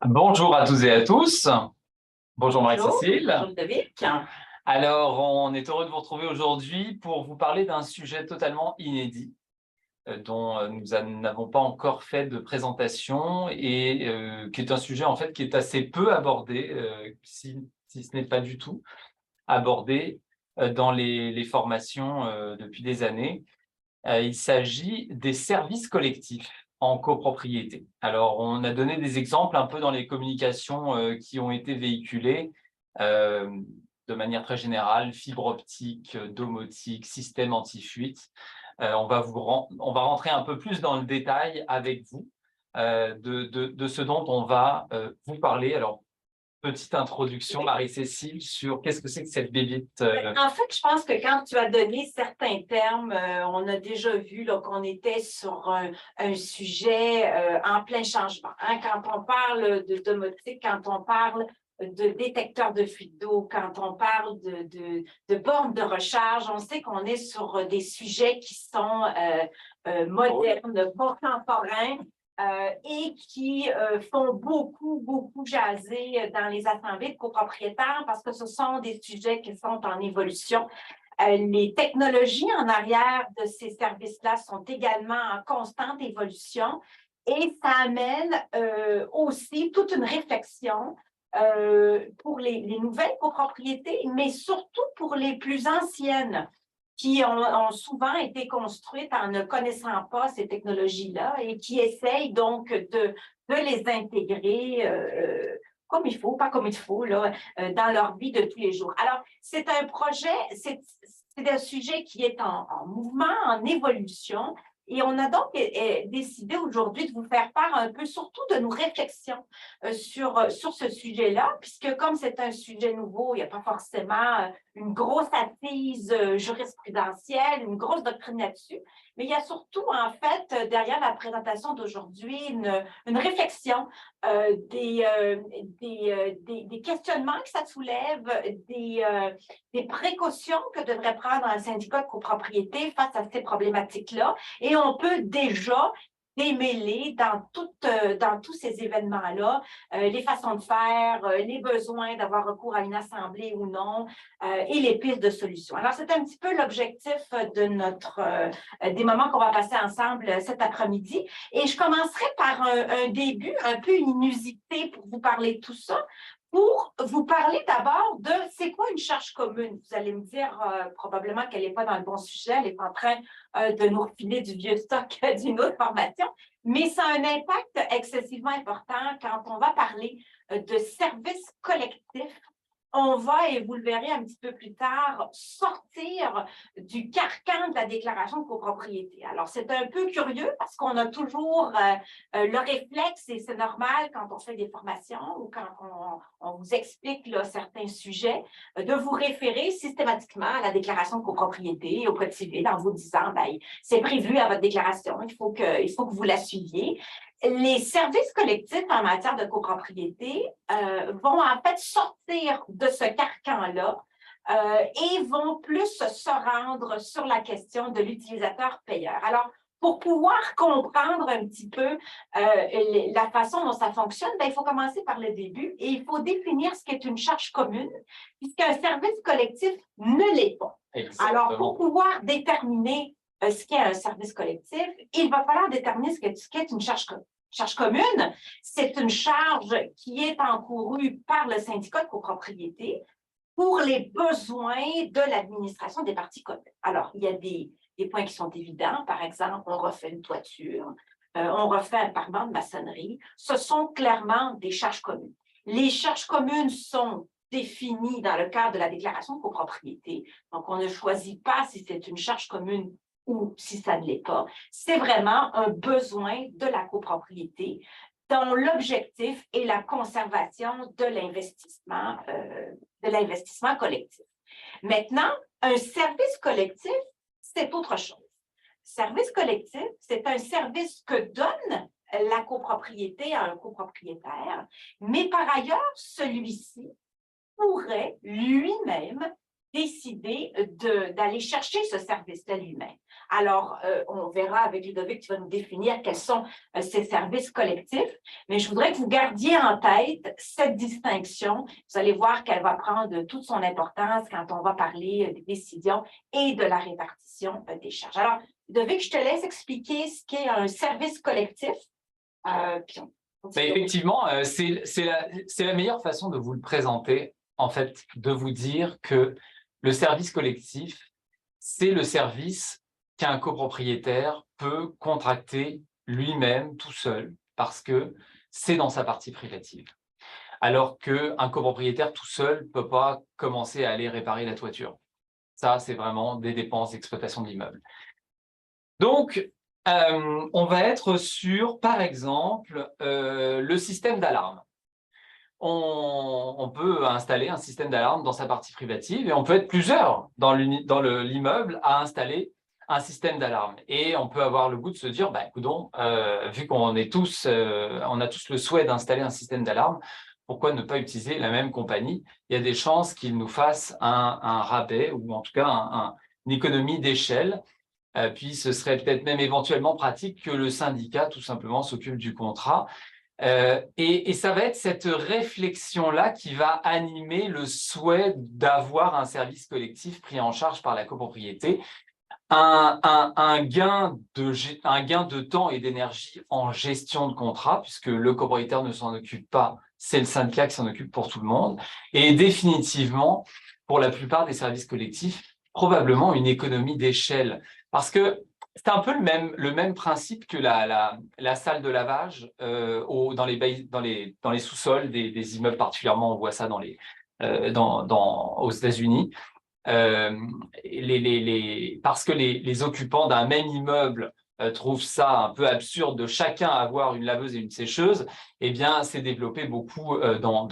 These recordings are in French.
Bonjour à tous et à tous. Bonjour Bonjour, Marie-Cécile. bonjour Ludovic. Alors, on est heureux de vous retrouver aujourd'hui pour vous parler d'un sujet totalement inédit dont nous n'avons pas encore fait de présentation et qui est un sujet en fait qui est assez peu abordé, si ce n'est pas du tout abordé dans les formations depuis des années. Il s'agit des services collectifs en copropriété. Alors, on a donné des exemples un peu dans les communications qui ont été véhiculées euh, de manière très générale, fibre optique, domotique, système anti-fuite. On va rentrer un peu plus dans le détail avec vous de ce dont on va vous parler. Alors, petite introduction, Marie-Cécile, sur qu'est-ce que c'est que cette bébite. En fait, je pense que quand tu as donné certains termes, on a déjà vu qu'on était sur un sujet en plein changement, hein. Quand on parle de domotique, quand on parle de détecteurs de fuite d'eau, quand on parle de bornes de recharge, on sait qu'on est sur des sujets qui sont modernes, contemporains, et qui font beaucoup jaser dans les assemblées de copropriétaires parce que ce sont des sujets qui sont en évolution. Les technologies en arrière de ces services-là sont également en constante évolution et ça amène aussi toute une réflexion pour les nouvelles copropriétés, mais surtout pour les plus anciennes qui ont souvent été construites en ne connaissant pas ces technologies-là et qui essayent donc de les intégrer comme il faut, pas comme il faut, là, dans leur vie de tous les jours. Alors, c'est un projet, c'est un sujet qui est en mouvement, en évolution, et on a donc décidé aujourd'hui de vous faire part un peu, surtout de nos réflexions sur ce sujet-là, puisque comme c'est un sujet nouveau, il n'y a pas forcément une grosse assise jurisprudentielle, une grosse doctrine là-dessus, mais il y a surtout, en fait, derrière la présentation d'aujourd'hui, une réflexion des questionnements que ça soulève, des précautions que devrait prendre un syndicat de copropriété face à ces problématiques-là. Et on peut déjà démêler dans tous ces événements-là les façons de faire, les besoins d'avoir recours à une assemblée ou non, et les pistes de solutions. Alors, c'est un petit peu l'objectif des moments qu'on va passer ensemble cet après-midi. Et je commencerai par un début un peu inusité pour vous parler de tout ça, pour vous parler d'abord de c'est quoi une charge commune. Vous allez me dire probablement qu'elle n'est pas dans le bon sujet, elle est en train de nous refiler du vieux stock d'une autre formation, mais ça a un impact excessivement important quand on va parler de services collectifs. On va, et vous le verrez un petit peu plus tard, sortir du carcan de la déclaration de copropriété. Alors, c'est un peu curieux parce qu'on a toujours le réflexe, et c'est normal quand on fait des formations ou quand on vous explique là, certains sujets, de vous référer systématiquement à la déclaration de copropriété, au code civil, en vous disant, ben, c'est prévu à votre déclaration, il faut que vous la suiviez. Les services collectifs en matière de copropriété vont en fait sortir de ce carcan-là et vont plus se rendre sur la question de l'utilisateur-payeur. Alors, pour pouvoir comprendre un petit peu la façon dont ça fonctionne, ben, il faut commencer par le début et il faut définir ce qu'est une charge commune, puisqu'un service collectif ne l'est pas. Exactement. Alors, pour pouvoir déterminer ce qu'est un service collectif, il va falloir déterminer ce qu'est une charge commune. Charge commune, c'est une charge qui est encourue par le syndicat de copropriété pour les besoins de l'administration des parties communes. Alors, il y a des points qui sont évidents. Par exemple, on refait une toiture, on refait un parement de maçonnerie. Ce sont clairement des charges communes. Les charges communes sont définies dans le cadre de la déclaration de copropriété. Donc, on ne choisit pas si c'est une charge commune ou si ça ne l'est pas. C'est vraiment un besoin de la copropriété dont l'objectif est la conservation de l'investissement collectif. Maintenant, un service collectif, c'est autre chose. Service collectif, c'est un service que donne la copropriété à un copropriétaire, mais par ailleurs, celui-ci pourrait lui-même décider d'aller chercher ce service-là lui-même. Alors, on verra avec Ludovic, tu vas nous définir quels sont ces services collectifs, mais je voudrais que vous gardiez en tête cette distinction. Vous allez voir qu'elle va prendre toute son importance quand on va parler des décisions et de la répartition des charges. Alors, Ludovic, je te laisse expliquer ce qu'est un service collectif. Mais effectivement, c'est la meilleure façon de vous le présenter, en fait, de vous dire que le service collectif, c'est le service qu'un copropriétaire peut contracter lui-même tout seul parce que c'est dans sa partie privative. Alors qu'un copropriétaire tout seul ne peut pas commencer à aller réparer la toiture. Ça, c'est vraiment des dépenses d'exploitation de l'immeuble. Donc, on va être sur, par exemple, le système d'alarme. On peut installer un système d'alarme dans sa partie privative et on peut être plusieurs dans l'immeuble à installer un système d'alarme. Et on peut avoir le goût de se dire, bah, écoutons, vu qu'on est tous, on a tous le souhait d'installer un système d'alarme, pourquoi ne pas utiliser la même compagnie? Il y a des chances qu'ils nous fassent un rabais ou en tout cas une économie d'échelle. Puis ce serait peut-être même éventuellement pratique que le syndicat tout simplement s'occupe du contrat. Et ça va être cette réflexion-là qui va animer le souhait d'avoir un service collectif pris en charge par la copropriété. Un gain de temps et d'énergie en gestion de contrat, puisque le copropriétaire ne s'en occupe pas, c'est le syndicat qui s'en occupe pour tout le monde. Et définitivement, pour la plupart des services collectifs, probablement une économie d'échelle. Parce que c'est un peu le même principe que la salle de lavage dans les sous-sols des immeubles, particulièrement on voit ça aux États-Unis. Parce que les occupants d'un même immeuble trouvent ça un peu absurde de chacun avoir une laveuse et une sécheuse, eh bien, c'est développé beaucoup dans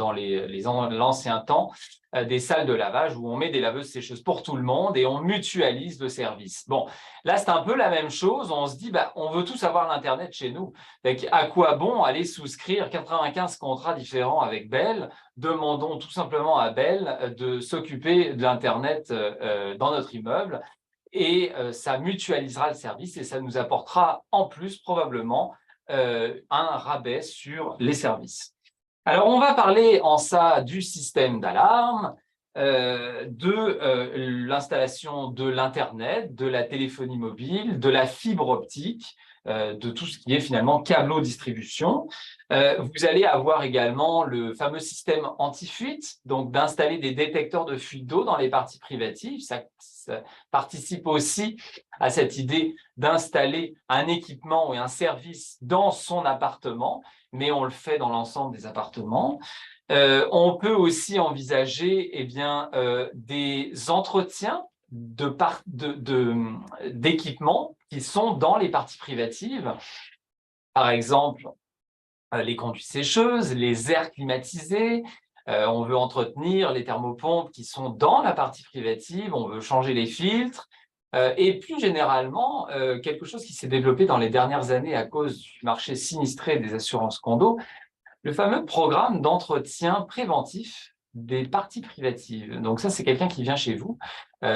l'ancien temps, des salles de lavage où on met des laveuses sécheuses pour tout le monde et on mutualise le service. Bon, là, c'est un peu la même chose. On se dit, bah, on veut tous avoir l'Internet chez nous. Donc, à quoi bon aller souscrire 95 contrats différents avec Bell? Demandons tout simplement à Bell de s'occuper de l'Internet dans notre immeuble et ça mutualisera le service et ça nous apportera en plus probablement un rabais sur les services. Alors, on va parler en ça du système d'alarme, de l'installation de l'Internet, de la téléphonie mobile, de la fibre optique, de tout ce qui est finalement câbleau-distribution. Vous allez avoir également le fameux système anti-fuite, donc d'installer des détecteurs de fuite d'eau dans les parties privatives. Ça participe aussi à cette idée d'installer un équipement ou un service dans son appartement, mais on le fait dans l'ensemble des appartements. On peut aussi envisager des entretiens d'équipements qui sont dans les parties privatives. Par exemple, les conduites sécheuses, les aires climatisées. On veut entretenir les thermopompes qui sont dans la partie privative. On veut changer les filtres. Et plus généralement, quelque chose qui s'est développé dans les dernières années à cause du marché sinistré des assurances condo, le fameux programme d'entretien préventif des parties privatives. Donc ça, c'est quelqu'un qui vient chez vous,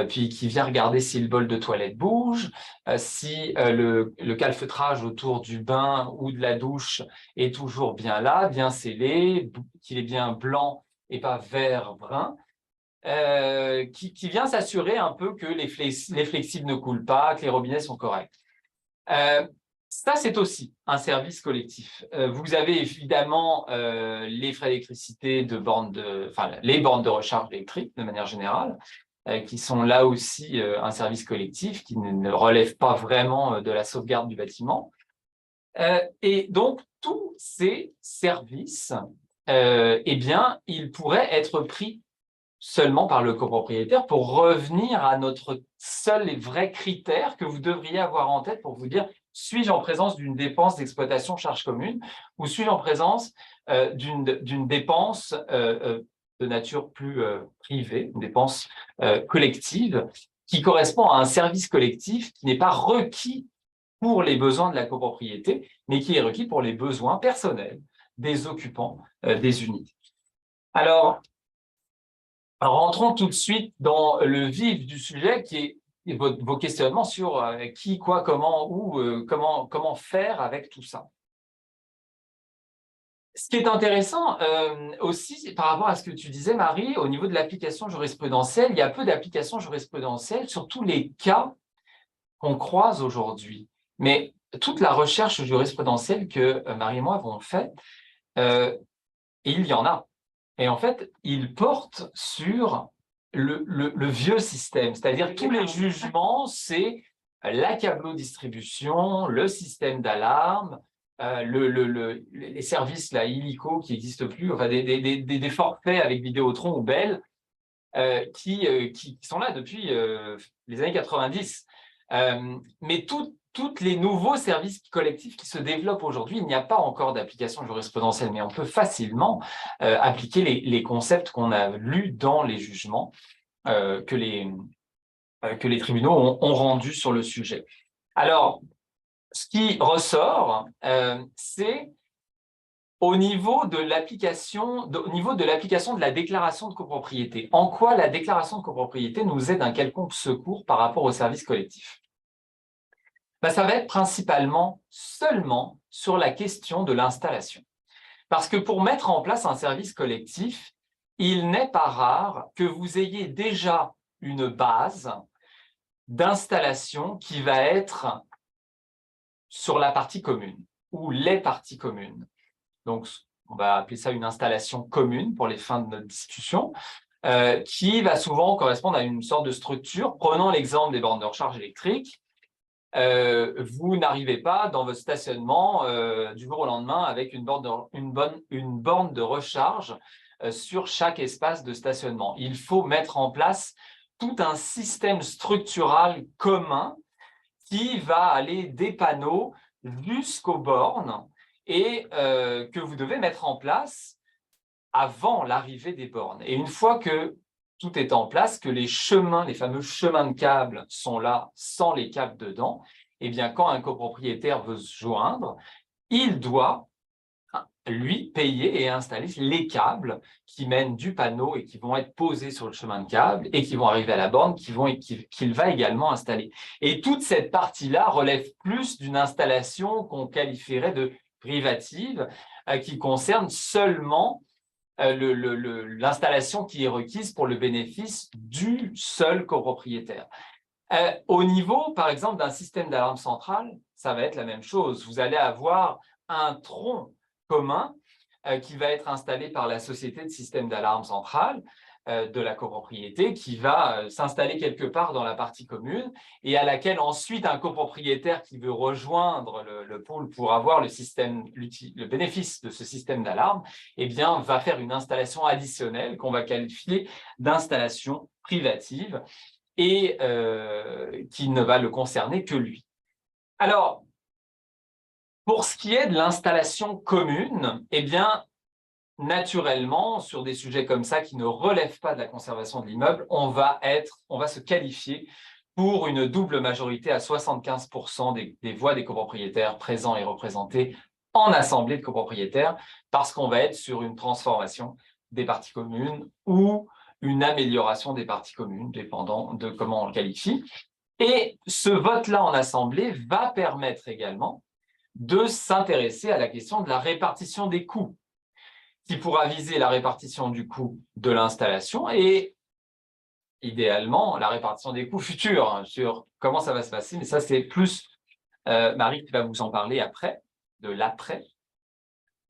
puis qui vient regarder si le bol de toilette bouge, si le calfeutrage autour du bain ou de la douche est toujours bien là, bien scellé, qu'il est bien blanc et pas vert brun. Qui vient s'assurer un peu que les flexibles ne coulent pas, que les robinets sont corrects. Ça, c'est aussi un service collectif. Vous avez évidemment les frais d'électricité les bornes de recharge électrique de manière générale, qui sont là aussi un service collectif qui ne relève pas vraiment de la sauvegarde du bâtiment. Et donc, tous ces services, ils pourraient être pris seulement par le copropriétaire pour revenir à notre seul et vrai critère que vous devriez avoir en tête pour vous dire: suis-je en présence d'une dépense d'exploitation charge commune ou suis-je en présence d'une dépense de nature plus privée, une dépense collective qui correspond à un service collectif qui n'est pas requis pour les besoins de la copropriété, mais qui est requis pour les besoins personnels des occupants des unités. Alors, Alors, rentrons tout de suite dans le vif du sujet qui est vos questionnements sur qui, quoi, comment, où, comment faire avec tout ça. Ce qui est intéressant aussi par rapport à ce que tu disais, Marie, au niveau de l'application jurisprudentielle, il y a peu d'applications jurisprudentielles sur tous les cas qu'on croise aujourd'hui. Mais toute la recherche jurisprudentielle que Marie et moi avons faite, il y en a. Et en fait, il porte sur le vieux système, c'est-à-dire tous les jugements, c'est l'accablo-distribution, le système d'alarme, les services là, illico qui n'existent plus, enfin des forfaits avec Vidéotron ou Bell qui sont là depuis les années 90. Mais tous les nouveaux services collectifs qui se développent aujourd'hui, il n'y a pas encore d'application jurisprudentielle, mais on peut facilement appliquer les concepts qu'on a lus dans les jugements que les tribunaux ont rendus sur le sujet. Alors, ce qui ressort, c'est au niveau de l'application de la déclaration de copropriété. En quoi la déclaration de copropriété nous est d'un quelconque secours par rapport au service collectif? Ça va être principalement seulement sur la question de l'installation. Parce que pour mettre en place un service collectif, il n'est pas rare que vous ayez déjà une base d'installation qui va être sur la partie commune ou les parties communes. Donc, on va appeler ça une installation commune pour les fins de notre discussion, qui va souvent correspondre à une sorte de structure. Prenons l'exemple des bornes de recharge électrique. Vous n'arrivez pas dans votre stationnement du jour au lendemain avec une borne de recharge sur chaque espace de stationnement. Il faut mettre en place tout un système structural commun qui va aller des panneaux jusqu'aux bornes et que vous devez mettre en place avant l'arrivée des bornes. Et une fois que tout est en place, que les chemins, les fameux chemins de câbles sont là sans les câbles dedans, eh bien, quand un copropriétaire veut se joindre, il doit, lui, payer et installer les câbles qui mènent du panneau et qui vont être posés sur le chemin de câble et qui vont arriver à la borne qu'il va également installer. Et toute cette partie-là relève plus d'une installation qu'on qualifierait de privative, qui concerne seulement l'installation qui est requise pour le bénéfice du seul copropriétaire. Au niveau, par exemple, d'un système d'alarme centrale, ça va être la même chose. Vous allez avoir un tronc commun qui va être installé par la société de système d'alarme centrale de la copropriété qui va s'installer quelque part dans la partie commune et à laquelle ensuite un copropriétaire qui veut rejoindre le pool pour avoir le bénéfice de ce système d'alarme, eh bien, va faire une installation additionnelle qu'on va qualifier d'installation privative et qui ne va le concerner que lui. Alors, pour ce qui est de l'installation commune, eh bien, naturellement, sur des sujets comme ça qui ne relèvent pas de la conservation de l'immeuble, on va se qualifier pour une double majorité à 75% des voix des copropriétaires présents et représentés en assemblée de copropriétaires, parce qu'on va être sur une transformation des parties communes ou une amélioration des parties communes, dépendant de comment on le qualifie. Et ce vote-là en assemblée va permettre également de s'intéresser à la question de la répartition des coûts, qui pourra viser la répartition du coût de l'installation et idéalement la répartition des coûts futurs sur comment ça va se passer. Mais ça, c'est plus Marie qui va vous en parler après, de l'après.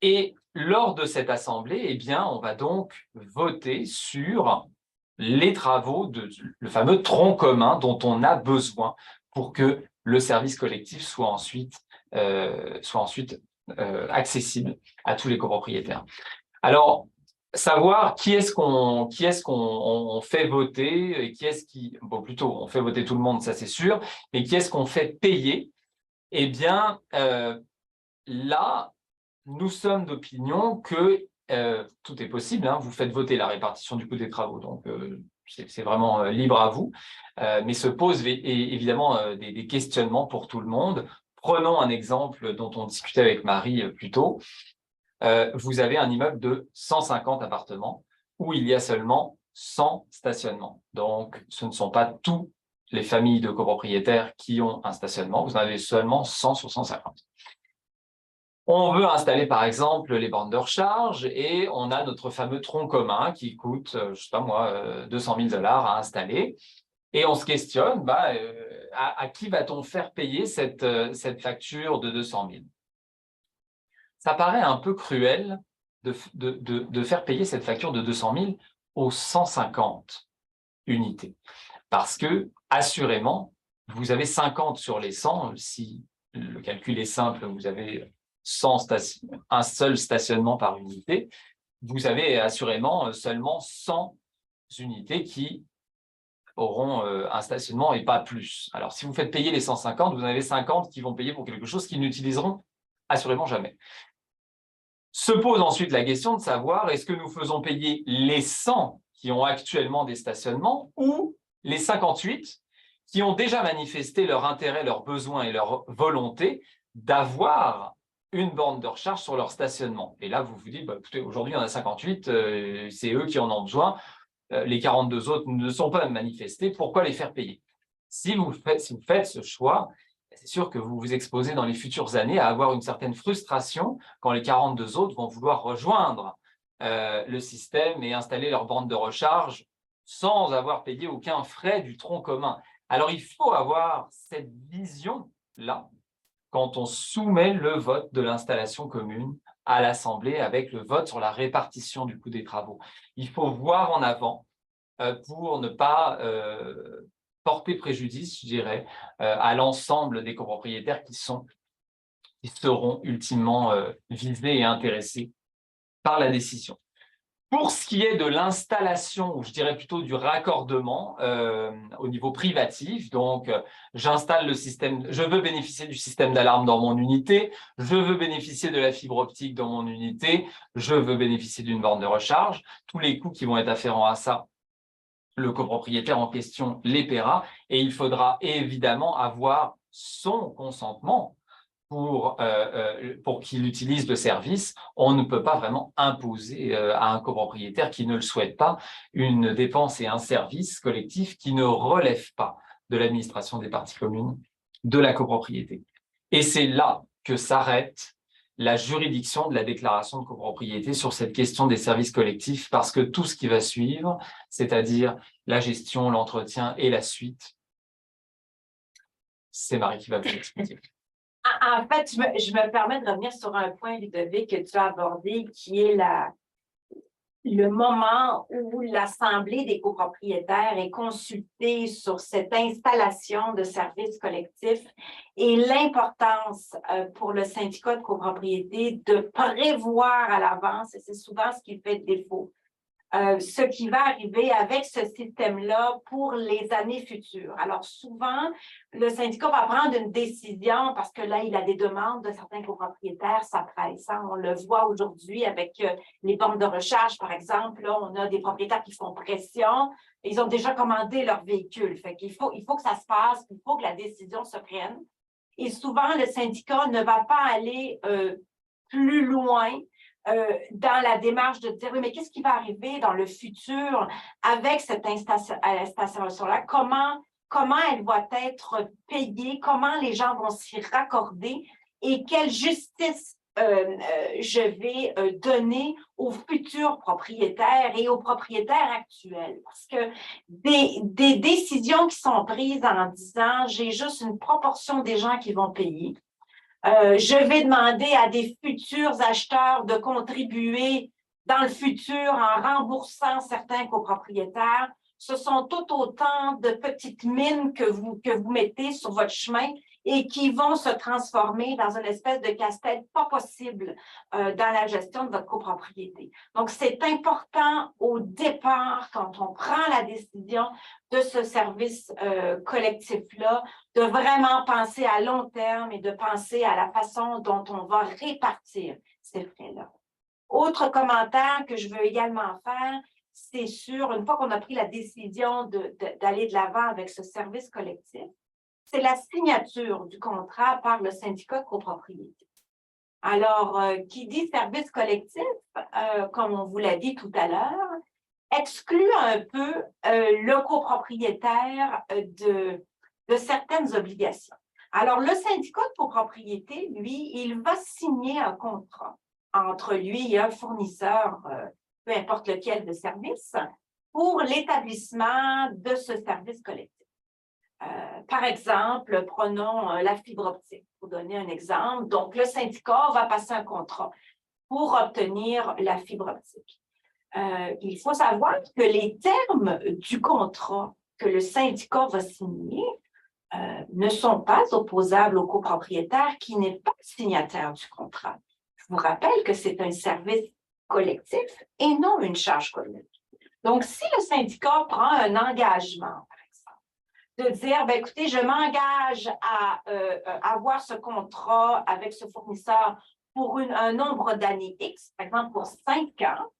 Et lors de cette assemblée, eh bien, on va donc voter sur les travaux le fameux tronc commun dont on a besoin pour que le service collectif soit ensuite accessible à tous les copropriétaires. Alors, savoir qui est-ce qu'on fait voter et plutôt, on fait voter tout le monde, ça c'est sûr, mais qui est-ce qu'on fait payer? Eh bien, là, nous sommes d'opinion que tout est possible, hein, vous faites voter la répartition du coût des travaux, donc c'est vraiment libre à vous, mais se posent évidemment des questionnements pour tout le monde. Prenons un exemple dont on discutait avec Marie plus tôt. Vous avez un immeuble de 150 appartements où il y a seulement sans stationnement. Donc, ce ne sont pas toutes les familles de copropriétaires qui ont un stationnement. Vous en avez seulement 100 sur 150. On veut installer, par exemple, les bornes de recharge et on a notre fameux tronc commun qui coûte, je ne sais pas moi, 200 000 $ à installer. Et on se questionne, à qui va-t-on faire payer cette facture de 200 000 ? Ça paraît un peu cruel de faire payer cette facture de 200 000 aux 150 unités. Parce que, assurément, vous avez 50 sur les 100. Si le calcul est simple, vous avez un seul stationnement par unité. Vous avez assurément seulement 100 unités qui auront un stationnement et pas plus. Alors, si vous faites payer les 150, vous en avez 50 qui vont payer pour quelque chose qu'ils n'utiliseront assurément jamais. Se pose ensuite la question de savoir, est-ce que nous faisons payer les 100 qui ont actuellement des stationnements ou les 58 qui ont déjà manifesté leur intérêt, leur besoin et leur volonté d'avoir une borne de recharge sur leur stationnement. Et là, vous vous dites, écoutez, aujourd'hui, il y en a 58, c'est eux qui en ont besoin. Les 42 autres ne sont pas manifestés, pourquoi les faire payer? Si vous faites ce choix, c'est sûr que vous vous exposez dans les futures années à avoir une certaine frustration quand les 42 autres vont vouloir rejoindre le système et installer leur borne de recharge sans avoir payé aucun frais du tronc commun. Alors, il faut avoir cette vision-là quand on soumet le vote de l'installation commune à l'Assemblée avec le vote sur la répartition du coût des travaux. Il faut voir en avant pour ne pas porter préjudice, je dirais, à l'ensemble des copropriétaires qui seront ultimement visés et intéressés par la décision. Pour ce qui est de l'installation, ou je dirais plutôt du raccordement au niveau privatif, donc j'installe le système, je veux bénéficier du système d'alarme dans mon unité, je veux bénéficier de la fibre optique dans mon unité, je veux bénéficier d'une borne de recharge, tous les coûts qui vont être afférents à ça, le copropriétaire en question les paiera et il faudra évidemment avoir son consentement pour qu'il utilise le service. On ne peut pas vraiment imposer à un copropriétaire qui ne le souhaite pas une dépense et un service collectif qui ne relève pas de l'administration des parties communes de la copropriété. Et c'est là que s'arrête la juridiction de la déclaration de copropriété sur cette question des services collectifs, parce que tout ce qui va suivre, c'est-à-dire la gestion, l'entretien et la suite, c'est Marie qui va vous expliquer. En fait, je me permets de revenir sur un point, Ludovic, que tu as abordé, qui est le moment où l'Assemblée des copropriétaires est consultée sur cette installation de services collectifs et l'importance pour le syndicat de copropriété de prévoir à l'avance, et c'est souvent ce qui fait défaut, ce qui va arriver avec ce système-là pour les années futures. Alors, souvent, le syndicat va prendre une décision parce que là, il a des demandes de certains copropriétaires, ça presse. Hein? On le voit aujourd'hui avec les bornes de recharge, par exemple. Là, on a des propriétaires qui font pression. Ils ont déjà commandé leur véhicule. Fait qu'il faut que ça se passe, il faut que la décision se prenne. Et souvent, le syndicat ne va pas aller plus loin dans la démarche de dire, oui, mais qu'est-ce qui va arriver dans le futur avec cette installation-là? Comment elle va être payée? Comment les gens vont s'y raccorder? Et quelle justice je vais donner aux futurs propriétaires et aux propriétaires actuels? Parce que des décisions qui sont prises en disant, j'ai juste une proportion des gens qui vont payer, je vais demander à des futurs acheteurs de contribuer dans le futur en remboursant certains copropriétaires. Ce sont tout autant de petites mines que vous mettez sur votre chemin et qui vont se transformer dans une espèce de casse-tête pas possible dans la gestion de votre copropriété. Donc, c'est important au départ, quand on prend la décision de ce service collectif-là, de vraiment penser à long terme et de penser à la façon dont on va répartir ces frais-là. Autre commentaire que je veux également faire, c'est sur, une fois qu'on a pris la décision d'aller de l'avant avec ce service collectif, c'est la signature du contrat par le syndicat de copropriété. Alors, qui dit service collectif, comme on vous l'a dit tout à l'heure, exclut un peu le copropriétaire de certaines obligations. Alors, le syndicat de copropriété, lui, il va signer un contrat entre lui et un fournisseur, peu importe lequel de service, pour l'établissement de ce service collectif. Par exemple, prenons la fibre optique, pour donner un exemple. Donc, le syndicat va passer un contrat pour obtenir la fibre optique. Il faut savoir que les termes du contrat que le syndicat va signer ne sont pas opposables au copropriétaire qui n'est pas signataire du contrat. Je vous rappelle que c'est un service collectif et non une charge commune. Donc, si le syndicat prend un engagement, par exemple, de dire, bien, écoutez, je m'engage à avoir ce contrat avec ce fournisseur pour un nombre d'années X, par exemple pour 5 ans,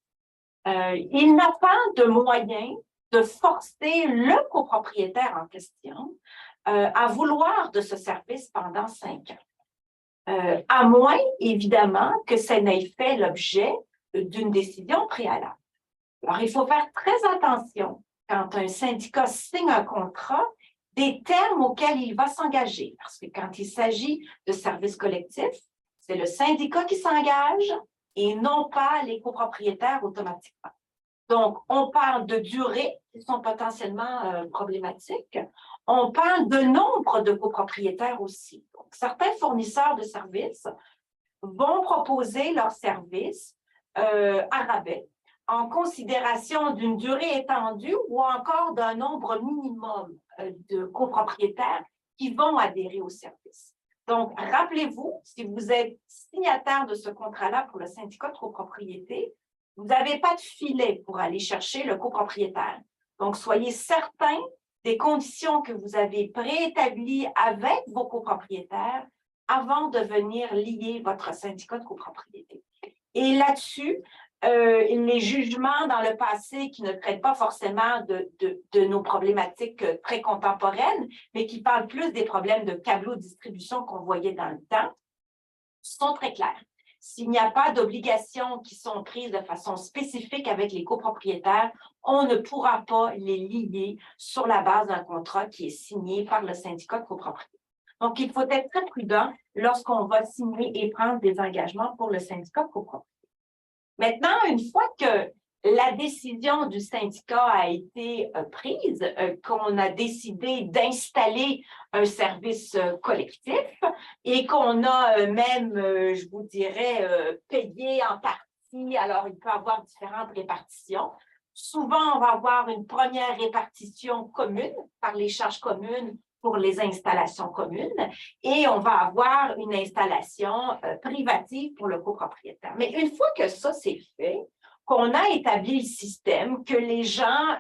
il n'a pas de moyen de forcer le copropriétaire en question à vouloir de ce service pendant 5 ans. À moins, évidemment, que ça n'ait fait l'objet d'une décision préalable. Alors, il faut faire très attention quand un syndicat signe un contrat des termes auxquels il va s'engager. Parce que quand il s'agit de services collectifs, c'est le syndicat qui s'engage et non pas les copropriétaires automatiquement. Donc, on parle de durées qui sont potentiellement problématiques. On parle de nombre de copropriétaires aussi. Donc, certains fournisseurs de services vont proposer leurs services à rabais en considération d'une durée étendue ou encore d'un nombre minimum de copropriétaires qui vont adhérer au service. Donc, rappelez-vous, si vous êtes signataire de ce contrat-là pour le syndicat de copropriété, vous n'avez pas de filet pour aller chercher le copropriétaire. Donc, soyez certains des conditions que vous avez préétablies avec vos copropriétaires avant de venir lier votre syndicat de copropriété. Et là-dessus, les jugements dans le passé qui ne traitent pas forcément de nos problématiques très contemporaines, mais qui parlent plus des problèmes de câbleau de distribution qu'on voyait dans le temps, sont très clairs. S'il n'y a pas d'obligations qui sont prises de façon spécifique avec les copropriétaires, on ne pourra pas les lier sur la base d'un contrat qui est signé par le syndicat de copropriété. Donc, il faut être très prudent lorsqu'on va signer et prendre des engagements pour le syndicat de copropriété. Maintenant, une fois que la décision du syndicat a été prise, qu'on a décidé d'installer un service collectif et qu'on a même, je vous dirais, payé en partie. Alors, il peut y avoir différentes répartitions. Souvent, on va avoir une première répartition commune par les charges communes pour les installations communes et on va avoir une installation privative pour le copropriétaire. Mais une fois que ça, c'est fait, qu'on a établi le système, que les gens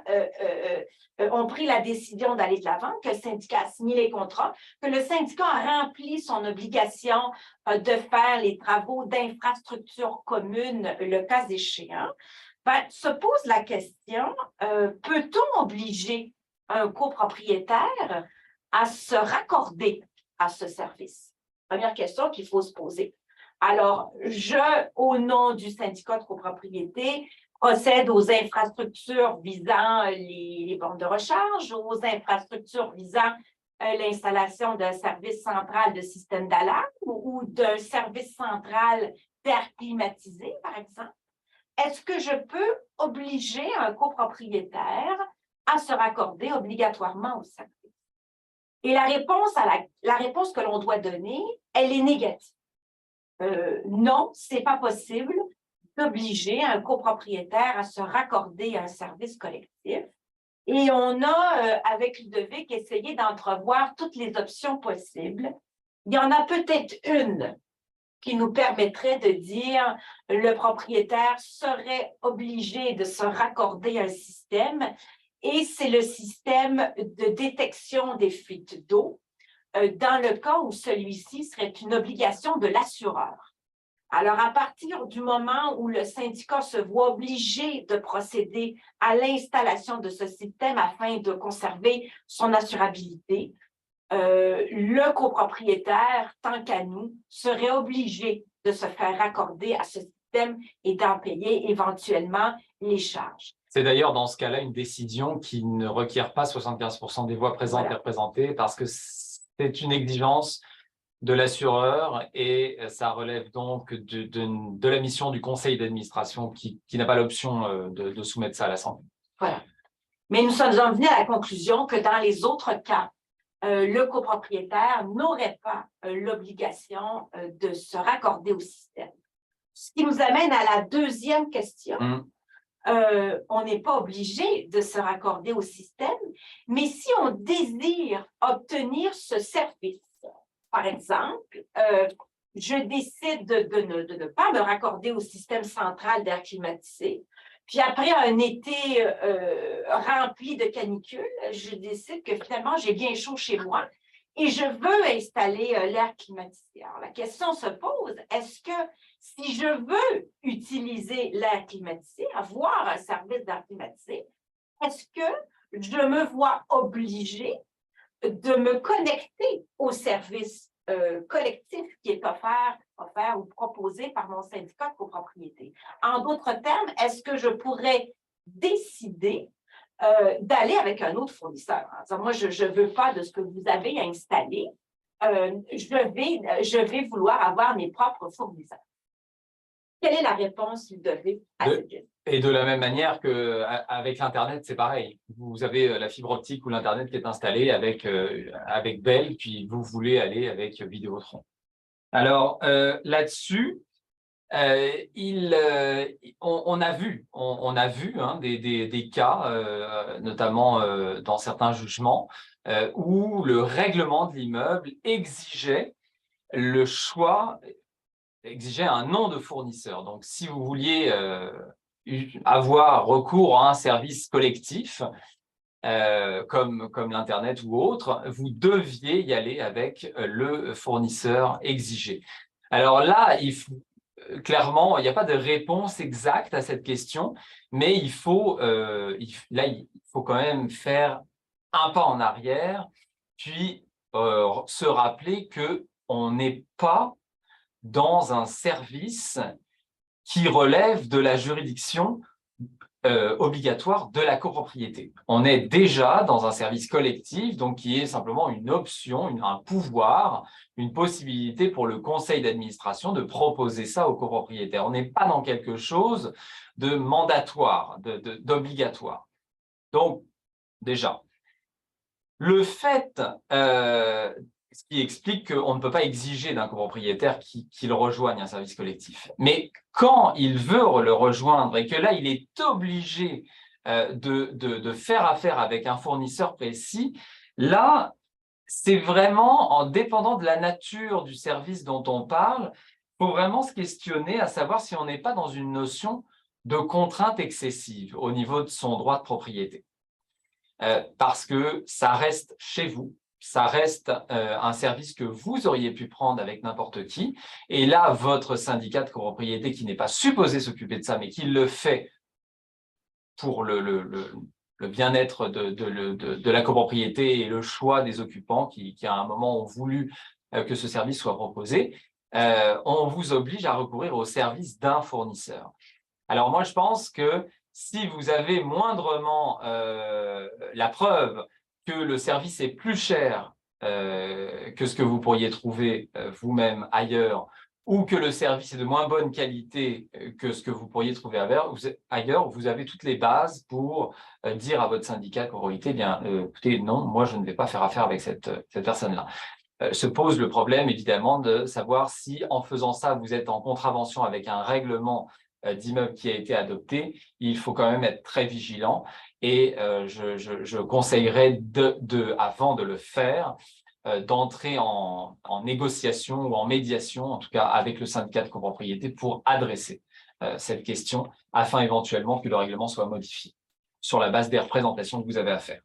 ont pris la décision d'aller de l'avant, que le syndicat a signé les contrats, que le syndicat a rempli son obligation de faire les travaux d'infrastructure commune, le cas échéant, se pose la question, peut-on obliger un copropriétaire à se raccorder à ce service? Première question qu'il faut se poser. Alors, au nom du syndicat de copropriété, procède aux infrastructures visant les bornes de recharge, aux infrastructures visant l'installation d'un service central de système d'alarme ou d'un service central d'air climatisé, par exemple. Est-ce que je peux obliger un copropriétaire à se raccorder obligatoirement au service? Et la réponse que l'on doit donner, elle est négative. Non, ce n'est pas possible d'obliger un copropriétaire à se raccorder à un service collectif. Et on a, avec Ludovic, essayé d'entrevoir toutes les options possibles. Il y en a peut-être une qui nous permettrait de dire le propriétaire serait obligé de se raccorder à un système, et c'est le système de détection des fuites d'eau, dans le cas où celui-ci serait une obligation de l'assureur. Alors, à partir du moment où le syndicat se voit obligé de procéder à l'installation de ce système afin de conserver son assurabilité, le copropriétaire, tant qu'à nous, serait obligé de se faire raccorder à ce système système et d'en payer éventuellement les charges. C'est d'ailleurs dans ce cas-là une décision qui ne requiert pas 75% des voix présentes et représentées parce que c'est une exigence de l'assureur et ça relève donc de la mission du conseil d'administration qui n'a pas l'option de soumettre ça à l'Assemblée. Voilà. Mais nous sommes venus à la conclusion que dans les autres cas, le copropriétaire n'aurait pas l'obligation de se raccorder au système. Ce qui nous amène à la deuxième question. On n'est pas obligé de se raccorder au système, mais si on désire obtenir ce service, par exemple, je décide de ne pas me raccorder au système central d'air climatisé, puis après un été rempli de canicules, je décide que finalement, j'ai bien chaud chez moi et je veux installer l'air climatisé. Alors, la question se pose, est-ce que si je veux utiliser l'air climatisé, avoir un service d'air climatisé, est-ce que je me vois obligée de me connecter au service collectif qui est offert ou proposé par mon syndicat de copropriété? En d'autres termes, est-ce que je pourrais décider d'aller avec un autre fournisseur? Alors, moi, je ne veux pas de ce que vous avez installé. Je vais vouloir avoir mes propres fournisseurs. Quelle est la réponse que vous devez à cette question? Et de la même manière qu'avec l'Internet, c'est pareil. Vous avez la fibre optique ou l'Internet qui est installé avec Bell, puis vous voulez aller avec Vidéotron. Alors, là-dessus, on a vu des cas, notamment dans certains jugements, où le règlement de l'immeuble exigeait un nom de fournisseur. Donc, si vous vouliez avoir recours à un service collectif, comme l'Internet ou autre, vous deviez y aller avec le fournisseur exigé. Alors là, clairement, il n'y a pas de réponse exacte à cette question, mais il faut quand même faire un pas en arrière, puis se rappeler qu'on n'est pas dans un service qui relève de la juridiction obligatoire de la copropriété. On est déjà dans un service collectif, donc qui est simplement une option, un pouvoir, une possibilité pour le conseil d'administration de proposer ça aux copropriétaires. On n'est pas dans quelque chose de mandatoire, d'obligatoire. Donc, déjà, le fait ce qui explique qu'on ne peut pas exiger d'un copropriétaire qu'il rejoigne un service collectif. Mais quand il veut le rejoindre et que là, il est obligé de faire affaire avec un fournisseur précis, là, c'est vraiment en dépendant de la nature du service dont on parle, il faut vraiment se questionner à savoir si on n'est pas dans une notion de contrainte excessive au niveau de son droit de propriété. Parce que ça reste chez vous, ça reste un service que vous auriez pu prendre avec n'importe qui. Et là, votre syndicat de copropriété qui n'est pas supposé s'occuper de ça, mais qui le fait pour le bien-être de la copropriété et le choix des occupants qui à un moment ont voulu que ce service soit proposé, on vous oblige à recourir au service d'un fournisseur. Alors moi, je pense que si vous avez moindrement la preuve que le service est plus cher que ce que vous pourriez trouver vous-même ailleurs, ou que le service est de moins bonne qualité que ce que vous pourriez trouver ailleurs, vous avez toutes les bases pour dire à votre syndicat de copropriété, bien, écoutez, non, moi, je ne vais pas faire affaire avec cette personne-là. Se pose le problème, évidemment, de savoir si, en faisant ça, vous êtes en contravention avec un règlement d'immeuble qui a été adopté. Il faut quand même être très vigilant et je conseillerais, avant de le faire, d'entrer en négociation ou en médiation, en tout cas avec le syndicat de copropriété, pour adresser cette question afin éventuellement que le règlement soit modifié sur la base des représentations que vous avez à faire.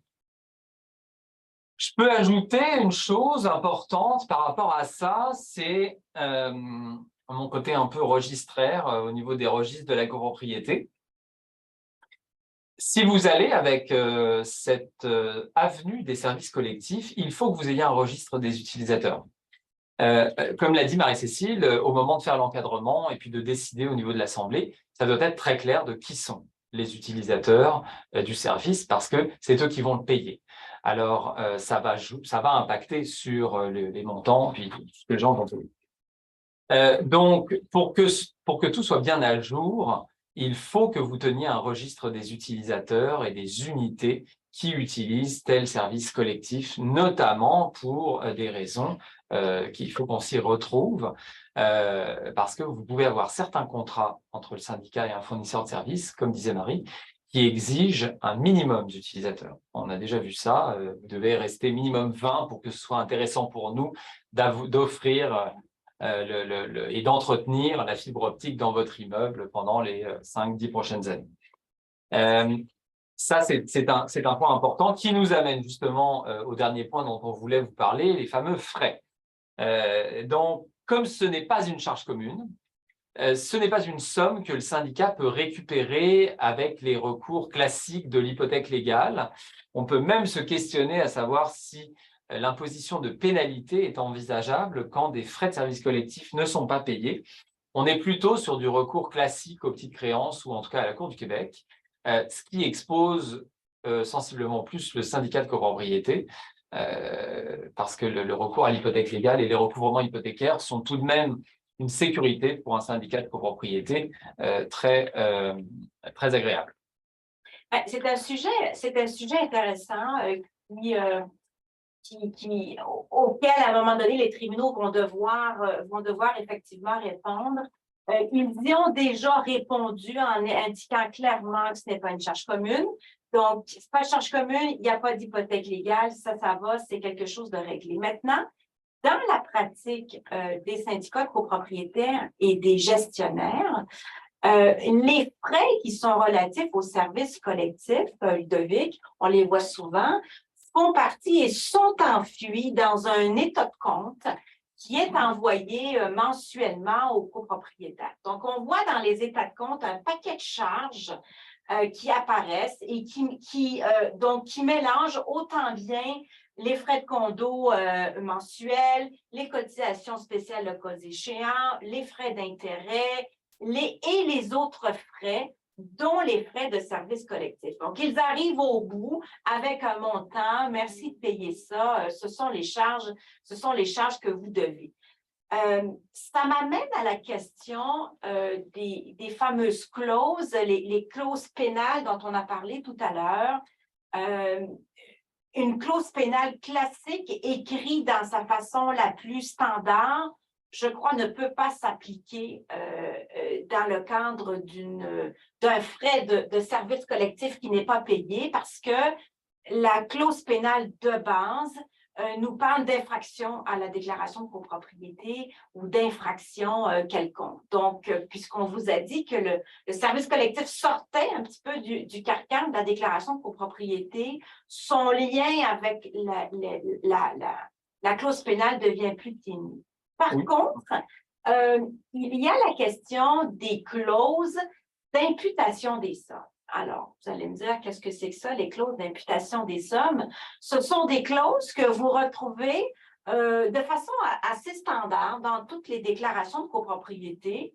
Je peux ajouter une chose importante par rapport à ça, c'est mon côté un peu registraire au niveau des registres de la copropriété. Si vous allez avec cette avenue des services collectifs, il faut que vous ayez un registre des utilisateurs. Comme l'a dit Marie-Cécile, au moment de faire l'encadrement et puis de décider au niveau de l'Assemblée, ça doit être très clair de qui sont les utilisateurs du service parce que c'est eux qui vont le payer. Alors, ça va impacter sur les montants puis ce que les gens vont payer. Donc, pour que tout soit bien à jour, il faut que vous teniez un registre des utilisateurs et des unités qui utilisent tel service collectif, notamment pour des raisons qu'il faut qu'on s'y retrouve, parce que vous pouvez avoir certains contrats entre le syndicat et un fournisseur de services, comme disait Marie, qui exigent un minimum d'utilisateurs. On a déjà vu ça, vous devez rester minimum 20 pour que ce soit intéressant pour nous d'offrir et d'entretenir la fibre optique dans votre immeuble pendant les 5-10 prochaines années. Ça, c'est un point important qui nous amène justement au dernier point dont on voulait vous parler, les fameux frais. Donc, comme ce n'est pas une charge commune, ce n'est pas une somme que le syndicat peut récupérer avec les recours classiques de l'hypothèque légale. On peut même se questionner à savoir si l'imposition de pénalités est envisageable quand des frais de service collectif ne sont pas payés. On est plutôt sur du recours classique aux petites créances ou en tout cas à la Cour du Québec, ce qui expose sensiblement plus le syndicat de copropriété parce que le recours à l'hypothèque légale et les recouvrements hypothécaires sont tout de même une sécurité pour un syndicat de copropriété très agréable. C'est un sujet intéressant auquel, à un moment donné, les tribunaux vont devoir effectivement répondre. Ils y ont déjà répondu en indiquant clairement que ce n'est pas une charge commune. Donc, ce n'est pas une charge commune, il n'y a pas d'hypothèque légale, ça va, c'est quelque chose de réglé. Maintenant, dans la pratique des syndicats de copropriétaires et des gestionnaires, les frais qui sont relatifs aux services collectifs, Ludovic, on les voit souvent, font partie et sont enfuis dans un état de compte qui est envoyé mensuellement aux copropriétaires. Donc, on voit dans les états de compte un paquet de charges qui apparaissent et qui mélangent autant bien les frais de condo mensuels, les cotisations spéciales le cas échéant, les frais d'intérêt et les autres frais, dont les frais de service collectif. Donc, ils arrivent au bout avec un montant. Merci de payer ça. Ce sont les charges que vous devez. Ça m'amène à la question des fameuses clauses, les clauses pénales dont on a parlé tout à l'heure. Une clause pénale classique écrite dans sa façon la plus standard, je crois, ne peut pas s'appliquer dans le cadre d'un frais de service collectif qui n'est pas payé parce que la clause pénale de base nous parle d'infraction à la déclaration de copropriété ou d'infraction quelconque. Donc, puisqu'on vous a dit que le service collectif sortait un petit peu du carcan de la déclaration de copropriété, son lien avec la clause pénale devient plus ténu. Par contre, il y a la question des clauses d'imputation des sommes. Alors, vous allez me dire, qu'est-ce que c'est que ça, les clauses d'imputation des sommes? Ce sont des clauses que vous retrouvez de façon assez standard dans toutes les déclarations de copropriété,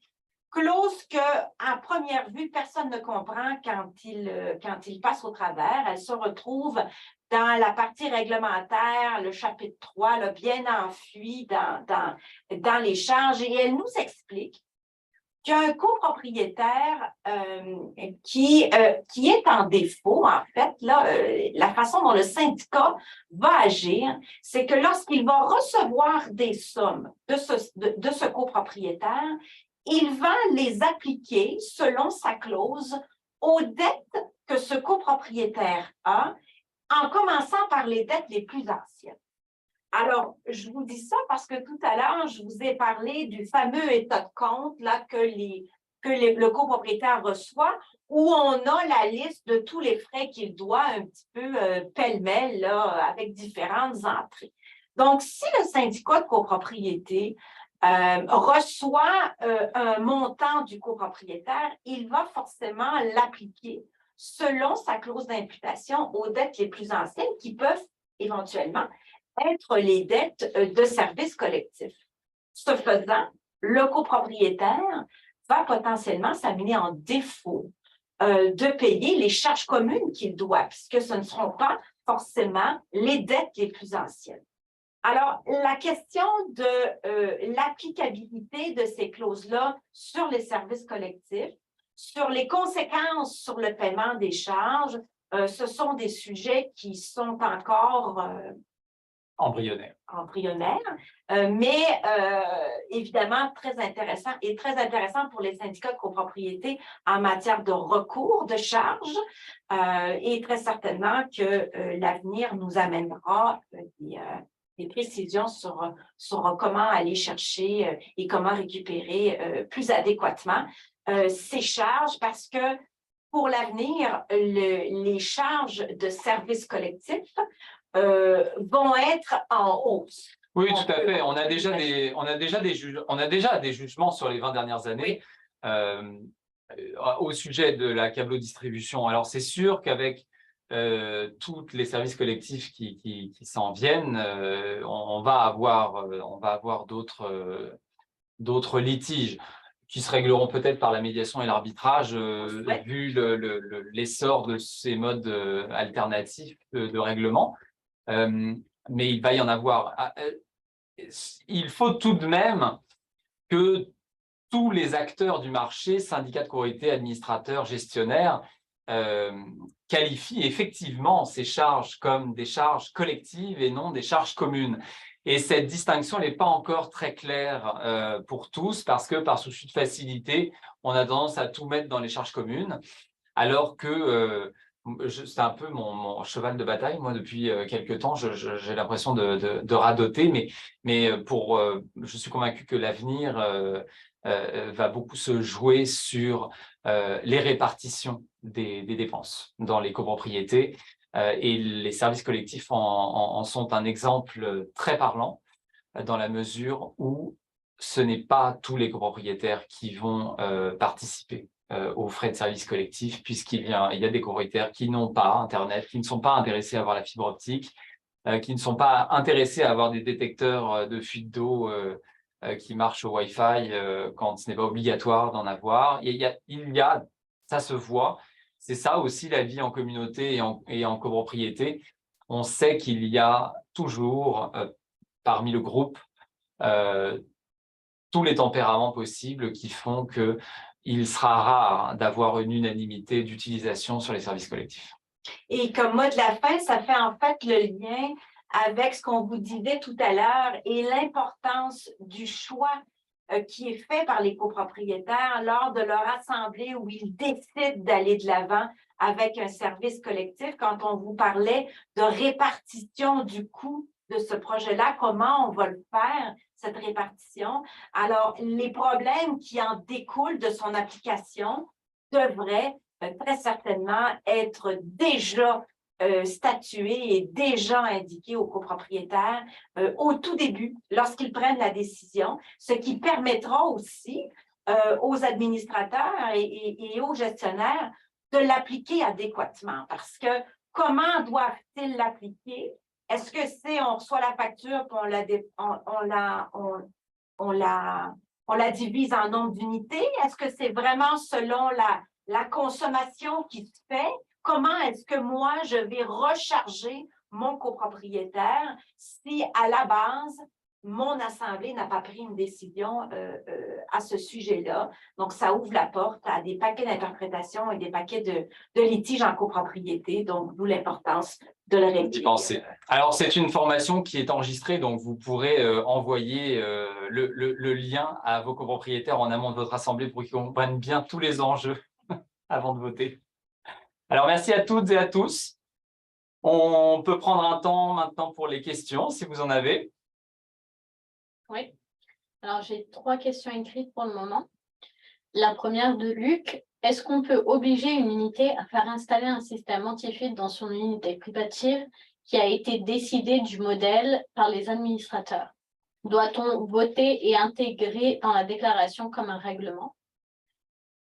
clauses qu'à première vue, personne ne comprend quand il passe au travers. Elles se retrouvent dans la partie réglementaire, le chapitre 3, là, bien enfui dans les charges, et elles nous expliquent qu'un copropriétaire qui est en défaut, en fait, là, la façon dont le syndicat va agir, c'est que lorsqu'il va recevoir des sommes de ce copropriétaire, il va les appliquer selon sa clause aux dettes que ce copropriétaire a, en commençant par les dettes les plus anciennes. Alors, je vous dis ça parce que tout à l'heure, je vous ai parlé du fameux état de compte là, que le copropriétaire reçoit, où on a la liste de tous les frais qu'il doit un petit peu pêle-mêle là, avec différentes entrées. Donc, si le syndicat de copropriété reçoit un montant du copropriétaire, il va forcément l'appliquer selon sa clause d'imputation aux dettes les plus anciennes qui peuvent éventuellement être les dettes de services collectifs. Ce faisant, le copropriétaire va potentiellement s'amener en défaut de payer les charges communes qu'il doit, puisque ce ne seront pas forcément les dettes les plus anciennes. Alors, la question de l'applicabilité de ces clauses-là sur les services collectifs, sur les conséquences sur le paiement des charges, ce sont des sujets qui sont encore embryonnaires, mais évidemment très intéressant et très intéressant pour les syndicats de copropriété en matière de recours de charges et très certainement que l'avenir nous amènera des précisions sur comment aller chercher et comment récupérer plus adéquatement ces charges parce que pour l'avenir, les charges de services collectifs vont être en hausse. Oui, tout à fait. On a déjà des jugements sur les 20 dernières années au sujet de la câblodistribution. Alors, c'est sûr qu'avec tous les services collectifs qui s'en viennent, on va avoir d'autres litiges qui se régleront peut-être par la médiation et l'arbitrage, vu l'essor de ces modes alternatifs de règlement. Mais il va y en avoir. Il faut tout de même que tous les acteurs du marché, syndicats de copropriété, administrateurs, gestionnaires, qualifient effectivement ces charges comme des charges collectives et non des charges communes. Et cette distinction n'est pas encore très claire pour tous parce que par souci de facilité, on a tendance à tout mettre dans les charges communes, alors que c'est un peu mon cheval de bataille. Moi, depuis quelques temps, j'ai l'impression de radoter, mais je suis convaincu que l'avenir va beaucoup se jouer sur les répartitions des dépenses dans les copropriétés. Et les services collectifs en sont un exemple très parlant, dans la mesure où ce n'est pas tous les copropriétaires qui vont participer aux frais de services collectifs, puisqu'il y a des copropriétaires qui n'ont pas Internet, qui ne sont pas intéressés à avoir la fibre optique, qui ne sont pas intéressés à avoir des détecteurs de fuite d'eau qui marchent au Wi-Fi quand ce n'est pas obligatoire d'en avoir. Ça se voit. C'est ça aussi la vie en communauté et en copropriété. On sait qu'il y a toujours parmi le groupe tous les tempéraments possibles qui font qu'il sera rare d'avoir une unanimité d'utilisation sur les services collectifs. Et comme mot de la fin, ça fait en fait le lien avec ce qu'on vous disait tout à l'heure et l'importance du choix qui est fait par les copropriétaires lors de leur assemblée où ils décident d'aller de l'avant avec un service collectif. Quand on vous parlait de répartition du coût de ce projet-là, comment on va le faire, cette répartition. Alors, les problèmes qui en découlent de son application devraient très certainement être déjà statués et déjà indiqués aux copropriétaires au tout début, lorsqu'ils prennent la décision, ce qui permettra aussi aux administrateurs et aux gestionnaires de l'appliquer adéquatement. Parce que comment doivent-ils l'appliquer? Est-ce que c'est on reçoit la facture et on la divise en nombre d'unités? Est-ce que c'est vraiment selon la consommation qui se fait? Comment est-ce que moi, je vais recharger mon copropriétaire si, à la base, mon assemblée n'a pas pris une décision à ce sujet-là? Donc, ça ouvre la porte à des paquets d'interprétations et des paquets de litiges en copropriété, donc d'où l'importance de le rédiger. Alors, c'est une formation qui est enregistrée, donc vous pourrez envoyer le lien à vos copropriétaires en amont de votre assemblée pour qu'ils comprennent bien tous les enjeux avant de voter. Alors, merci à toutes et à tous. On peut prendre un temps maintenant pour les questions, si vous en avez. Oui. Alors, j'ai 3 questions écrites pour le moment. La première de Luc. Est-ce qu'on peut obliger une unité à faire installer un système anti-fuite dans son unité privative qui a été décidé du modèle par les administrateurs? Doit-on voter et intégrer dans la déclaration comme un règlement?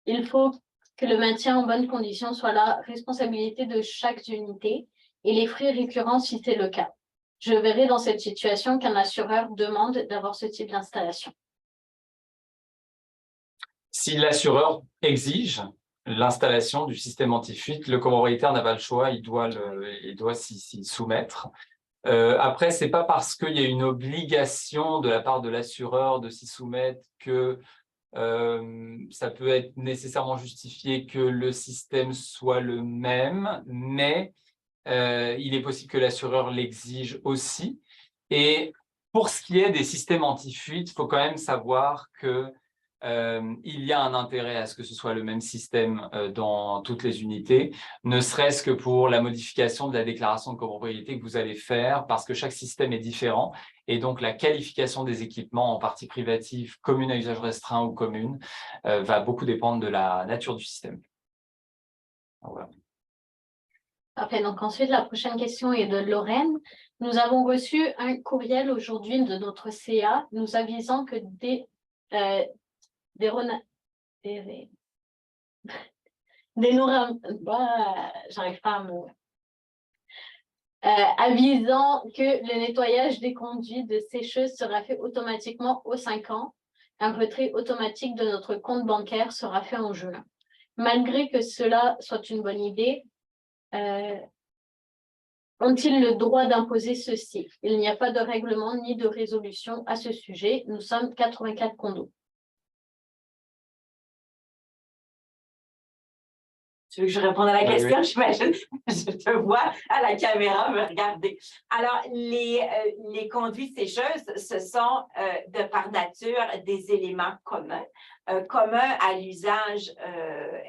Il faut que le maintien en bonne condition soit la responsabilité de chaque unité et les frais récurrents si c'est le cas. je verrai dans cette situation qu'un assureur demande d'avoir ce type d'installation. Si l'assureur exige l'installation du système anti-fuite, le copropriétaire n'a pas le choix, il doit s'y soumettre. Après, ce n'est pas parce qu'il y a une obligation de la part de l'assureur de s'y soumettre que ça peut être nécessairement justifié que le système soit le même, mais il est possible que l'assureur l'exige aussi. Et pour ce qui est des systèmes anti-fuite, il faut quand même savoir que il y a un intérêt à ce que ce soit le même système dans toutes les unités, ne serait-ce que pour la modification de la déclaration de copropriété que vous allez faire, parce que chaque système est différent, et donc la qualification des équipements en partie privative, commune à usage restreint ou commune, va beaucoup dépendre de la nature du système. Voilà. Parfait. Donc ensuite, la prochaine question est de Lorraine. Nous avons reçu un courriel aujourd'hui de notre CA nous avisant que j'arrive pas à me... avisant que le nettoyage des conduits de sécheuse sera fait automatiquement aux 5 ans. Un retrait automatique de notre compte bancaire sera fait en juin. Malgré que cela soit une bonne idée, ont-ils le droit d'imposer ceci? Il n'y a pas de règlement ni de résolution à ce sujet. Nous sommes 84 condos. Tu veux que je réponde à la question? J'imagine, je te vois à la caméra me regarder. Alors, les conduits sécheuses, ce sont de par nature des éléments communs, communs à l'usage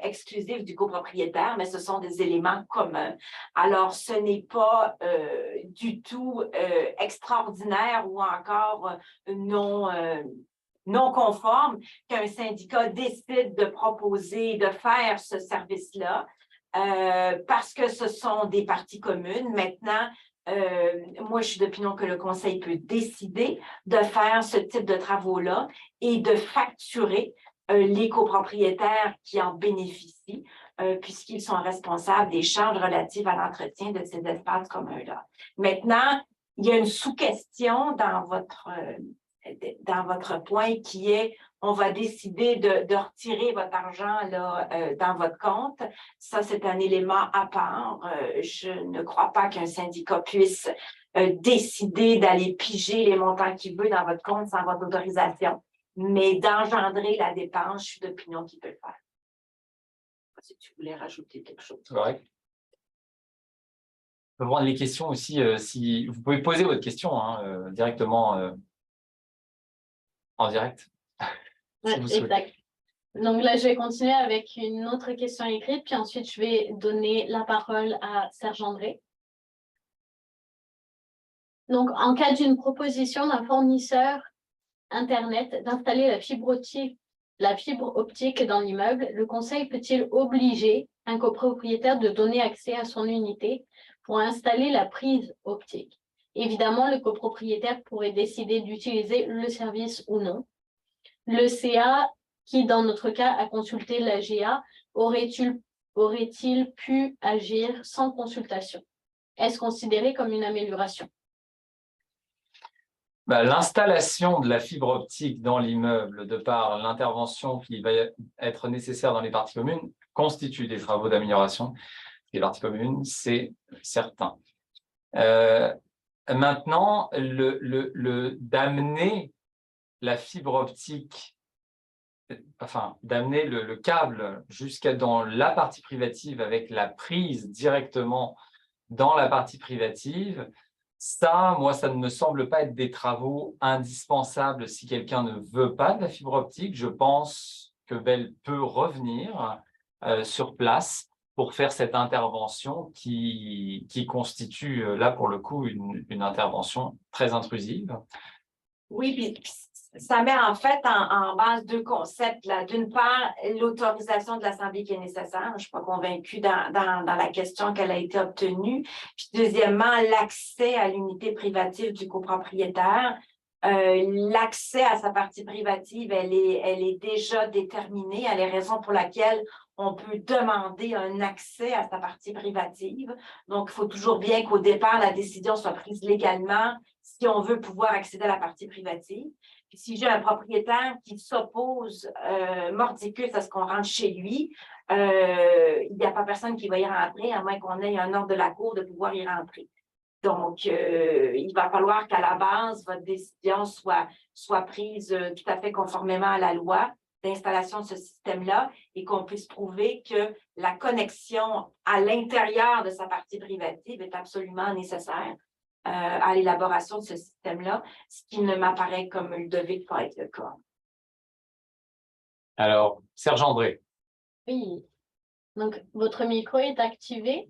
exclusif du copropriétaire, mais ce sont des éléments communs. Alors, ce n'est pas du tout extraordinaire ou encore non conforme qu'un syndicat décide de proposer de faire ce service-là parce que ce sont des parties communes. Maintenant, moi, je suis d'opinion que le conseil peut décider de faire ce type de travaux-là et de facturer les copropriétaires qui en bénéficient puisqu'ils sont responsables des charges relatives à l'entretien de ces espaces communs-là. Maintenant, il y a une sous-question dans votre point qui est on va décider de retirer votre argent là, dans votre compte. Ça, c'est un élément à part. Je ne crois pas qu'un syndicat puisse décider d'aller piger les montants qu'il veut dans votre compte sans votre autorisation, mais d'engendrer la dépense, je suis d'opinion qu'il peut le faire. Si tu voulais rajouter quelque chose. Correct. On peut prendre les questions aussi. Si vous pouvez poser votre question directement en direct. Si exact. Donc là, je vais continuer avec une autre question écrite, puis ensuite, je vais donner la parole à Serge André. Donc, en cas d'une proposition d'un fournisseur Internet d'installer la fibre optique dans l'immeuble, le conseil peut-il obliger un copropriétaire de donner accès à son unité pour installer la prise optique? Évidemment, le copropriétaire pourrait décider d'utiliser le service ou non. Le CA, qui dans notre cas a consulté l'AGA, aurait-il pu agir sans consultation? Est-ce considéré comme une amélioration? L'installation de la fibre optique dans l'immeuble, de par l'intervention qui va être nécessaire dans les parties communes, constitue des travaux d'amélioration des parties communes, c'est certain. Maintenant, d'amener la fibre optique, enfin, d'amener le câble jusqu'à dans la partie privative avec la prise directement dans la partie privative, ça, moi, ça ne me semble pas être des travaux indispensables si quelqu'un ne veut pas de la fibre optique. Je pense que Bell peut revenir sur place pour faire cette intervention qui constitue, là, pour le coup, une intervention très intrusive. Oui, puis ça met en fait en base deux concepts. D'une part, l'autorisation de l'Assemblée qui est nécessaire. Je ne suis pas convaincue dans la question qu'elle a été obtenue. Puis deuxièmement, l'accès à l'unité privative du copropriétaire. L'accès à sa partie privative, elle est déjà déterminée. Elle est raison pour laquelle on peut demander un accès à sa partie privative. Donc, il faut toujours bien qu'au départ, la décision soit prise légalement si on veut pouvoir accéder à la partie privative. Puis si j'ai un propriétaire qui s'oppose mordicus à ce qu'on rentre chez lui, il n'y a pas personne qui va y rentrer, à moins qu'on ait un ordre de la cour de pouvoir y rentrer. Donc, il va falloir qu'à la base, votre décision soit prise tout à fait conformément à la loi d'installation de ce système-là et qu'on puisse prouver que la connexion à l'intérieur de sa partie privative est absolument nécessaire à l'élaboration de ce système-là, ce qui ne m'apparaît comme il devait pas être le cas. Alors, Serge André. Oui. Donc, votre micro est activé?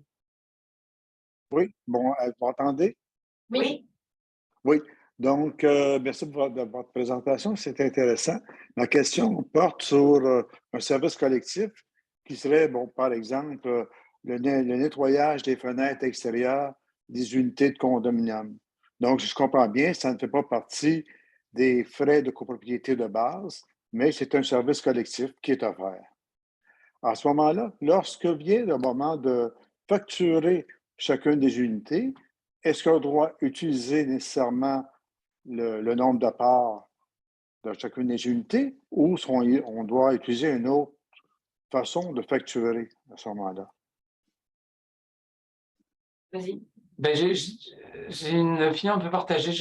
Oui, bon, vous m'entendez? Oui. Oui. Donc, merci de votre présentation, c'est intéressant. Ma question porte sur un service collectif qui serait, bon, par exemple, le nettoyage des fenêtres extérieures des unités de condominium. Donc, si je comprends bien, ça ne fait pas partie des frais de copropriété de base, mais c'est un service collectif qui est offert. À ce moment-là, lorsque vient le moment de facturer chacune des unités, est-ce qu'on doit utiliser nécessairement le nombre de parts de chacune des unités ou on doit utiliser une autre façon de facturer à ce moment-là? Vas-y. Ben, j'ai une opinion un peu partagée,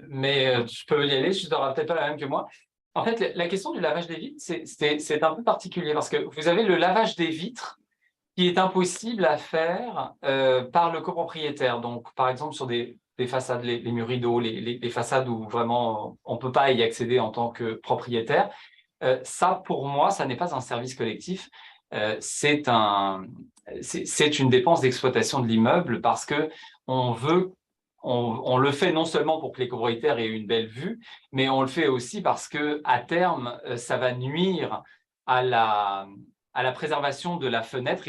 mais je peux y aller, tu n'auras peut-être pas la même que moi. En fait, la question du lavage des vitres, c'est un peu particulier parce que vous avez le lavage des vitres qui est impossible à faire par le copropriétaire. Donc, par exemple, sur des façades, les murs rideaux, les façades où vraiment on ne peut pas y accéder en tant que propriétaire, ça, pour moi, ça n'est pas un service collectif. C'est une dépense d'exploitation de l'immeuble parce que on le fait non seulement pour que les copropriétaires aient une belle vue, mais on le fait aussi parce que à terme, ça va nuire à la préservation de la fenêtre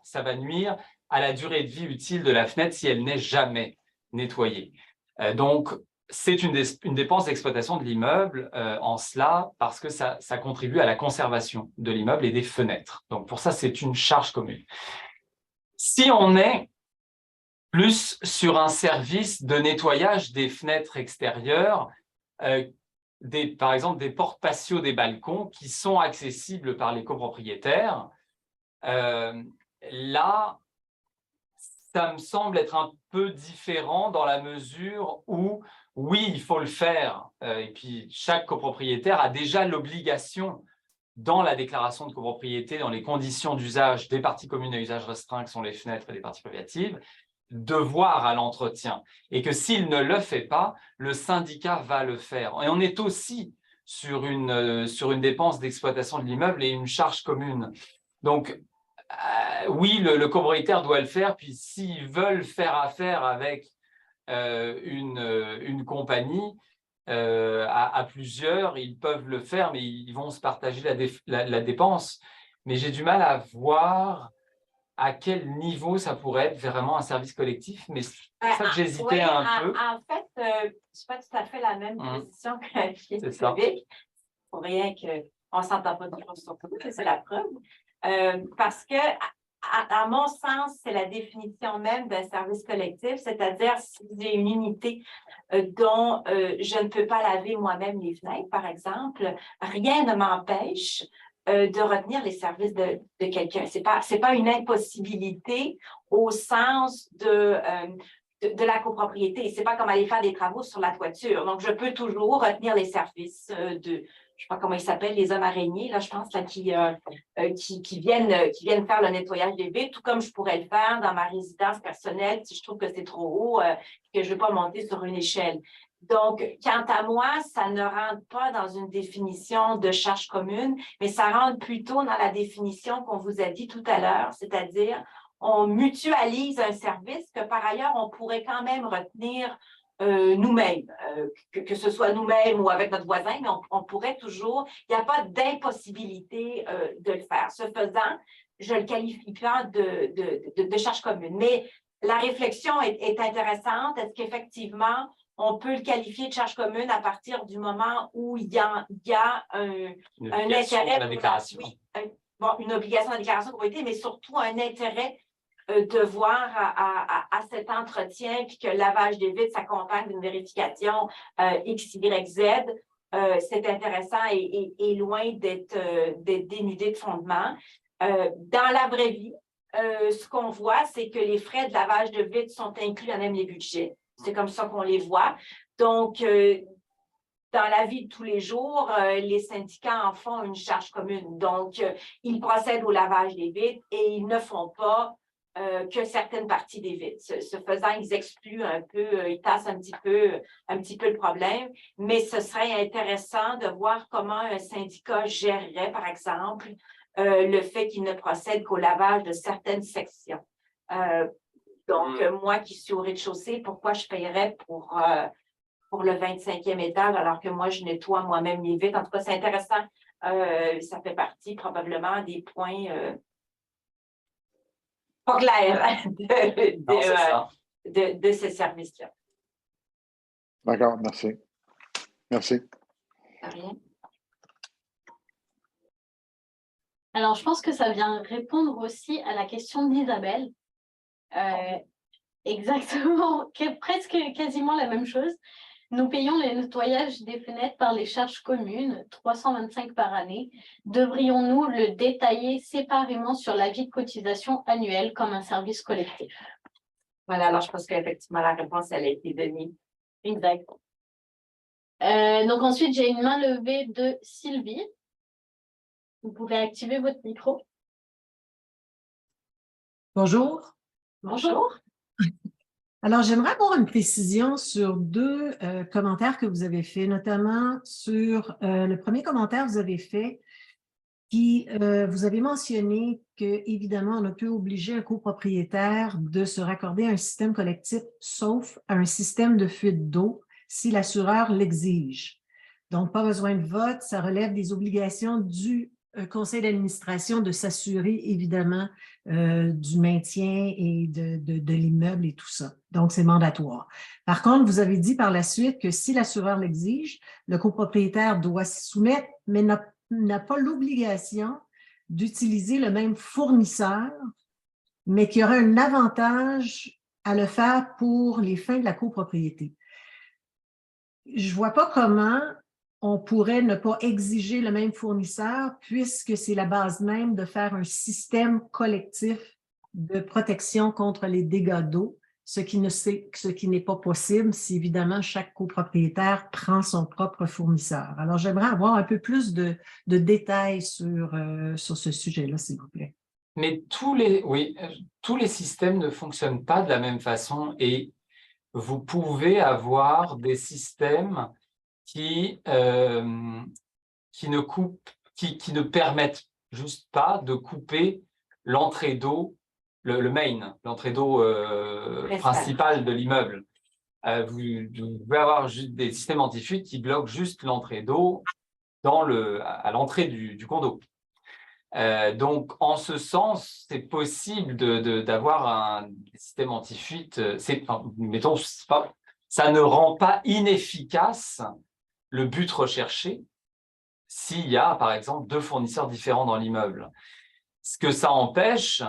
ça va nuire à la durée de vie utile de la fenêtre si elle n'est jamais nettoyée. Donc, c'est une dépense d'exploitation de l'immeuble en cela parce que ça contribue à la conservation de l'immeuble et des fenêtres. Donc, pour ça, c'est une charge commune. Si on est plus sur un service de nettoyage des fenêtres extérieures, par exemple des portes patio des balcons qui sont accessibles par les copropriétaires, là, ça me semble être un peu différent dans la mesure où, oui, il faut le faire, et puis chaque copropriétaire a déjà l'obligation dans la déclaration de copropriété, dans les conditions d'usage des parties communes à usage restreint, qui sont les fenêtres et les parties privatives, de voir à l'entretien. Et que s'il ne le fait pas, le syndicat va le faire. Et on est aussi sur une dépense d'exploitation de l'immeuble et une charge commune. Donc, oui, le copropriétaire doit le faire, puis s'ils veulent faire affaire avec une compagnie à plusieurs, ils peuvent le faire, mais ils vont se partager la dépense. Mais j'ai du mal à voir à quel niveau ça pourrait être vraiment un service collectif, mais c'est pour ça que j'hésitais un peu. En fait, je ne suis pas tout à fait la même position que Vic. Pour rien qu'on ne s'entend pas du tout sur tout, c'est la preuve. Parce que, à mon sens, c'est la définition même d'un service collectif, c'est-à-dire si j'ai une unité dont je ne peux pas laver moi-même les fenêtres, par exemple, rien ne m'empêche de retenir les services de quelqu'un. C'est pas une impossibilité au sens de la copropriété. C'est pas comme aller faire des travaux sur la toiture. Donc, je peux toujours retenir les services je ne sais pas comment ils s'appellent, les hommes araignées, là, je pense, là, qui viennent faire le nettoyage des vitres, tout comme je pourrais le faire dans ma résidence personnelle si je trouve que c'est trop haut, que je ne veux pas monter sur une échelle. Donc, quant à moi, ça ne rentre pas dans une définition de charge commune, mais ça rentre plutôt dans la définition qu'on vous a dit tout à l'heure, c'est-à-dire on mutualise un service que par ailleurs, on pourrait quand même retenir nous-mêmes, que ce soit nous-mêmes ou avec notre voisin, mais on pourrait toujours, il n'y a pas d'impossibilité de le faire. Ce faisant, je le qualifie pas de charge commune. Mais la réflexion est intéressante. Est-ce qu'effectivement, on peut le qualifier de charge commune à partir du moment où il y a un intérêt. La déclaration. Une obligation de déclaration de propriété, mais surtout un intérêt de voir à cet entretien, puis que le lavage des vitres s'accompagne d'une vérification X, Y, Z. C'est intéressant et loin d'être dénudé de fondement. Dans la vraie vie, ce qu'on voit, c'est que les frais de lavage de vitres sont inclus dans même les budgets. C'est comme ça qu'on les voit. Donc, dans la vie de tous les jours, les syndicats en font une charge commune. Donc, ils procèdent au lavage des vitres et ils ne font pas que certaines parties des vitres. Ce faisant, ils excluent un peu, ils tassent un petit peu le problème, mais ce serait intéressant de voir comment un syndicat gérerait, par exemple, le fait qu'il ne procède qu'au lavage de certaines sections. Donc, moi qui suis au rez-de-chaussée, pourquoi je paierais pour le 25e étage alors que moi, je nettoie moi-même les vitres? En tout cas, c'est intéressant. Ça fait partie probablement des points pas clairs de ce service-là. D'accord, merci. Merci. Rien. Alors, je pense que ça vient répondre aussi à la question d'Isabelle. Exactement, presque quasiment la même chose. Nous payons le nettoyage des fenêtres par les charges communes, 325 par année. Devrions-nous le détailler séparément sur l'avis de cotisation annuelle comme un service collectif? Voilà, alors je pense qu'effectivement, la réponse, elle a été donnée. Exact. Donc ensuite, j'ai une main levée de Sylvie. Vous pouvez activer votre micro. Bonjour. Bonjour. Alors, j'aimerais avoir une précision sur deux commentaires que vous avez faits, notamment sur le premier commentaire que vous avez fait, qui vous avez mentionné que, évidemment, on ne peut obliger un copropriétaire de se raccorder à un système collectif, sauf à un système de fuite d'eau, si l'assureur l'exige. Donc, pas besoin de vote, ça relève des obligations du conseil d'administration de s'assurer, évidemment, du maintien et de l'immeuble et tout ça. Donc, c'est mandatoire. Par contre, vous avez dit par la suite que si l'assureur l'exige, le copropriétaire doit s'y soumettre, mais n'a pas l'obligation d'utiliser le même fournisseur, mais qu'il y aura un avantage à le faire pour les fins de la copropriété. Je ne vois pas comment on pourrait ne pas exiger le même fournisseur puisque c'est la base même de faire un système collectif de protection contre les dégâts d'eau, ce qui n'est pas possible si évidemment chaque copropriétaire prend son propre fournisseur. Alors, j'aimerais avoir un peu plus de détails sur ce sujet-là, s'il vous plaît. Mais tous les systèmes ne fonctionnent pas de la même façon et vous pouvez avoir des systèmes qui ne permettent juste pas de couper l'entrée d'eau, le main, l'entrée d'eau principale de l'immeuble. Vous pouvez avoir juste des systèmes anti-fuite qui bloquent juste l'entrée d'eau à l'entrée du condo. Donc, en ce sens, c'est possible d'avoir un système anti-fuite. Mettons, ça ne rend pas inefficace le but recherché s'il y a, par exemple, deux fournisseurs différents dans l'immeuble. Ce que ça empêche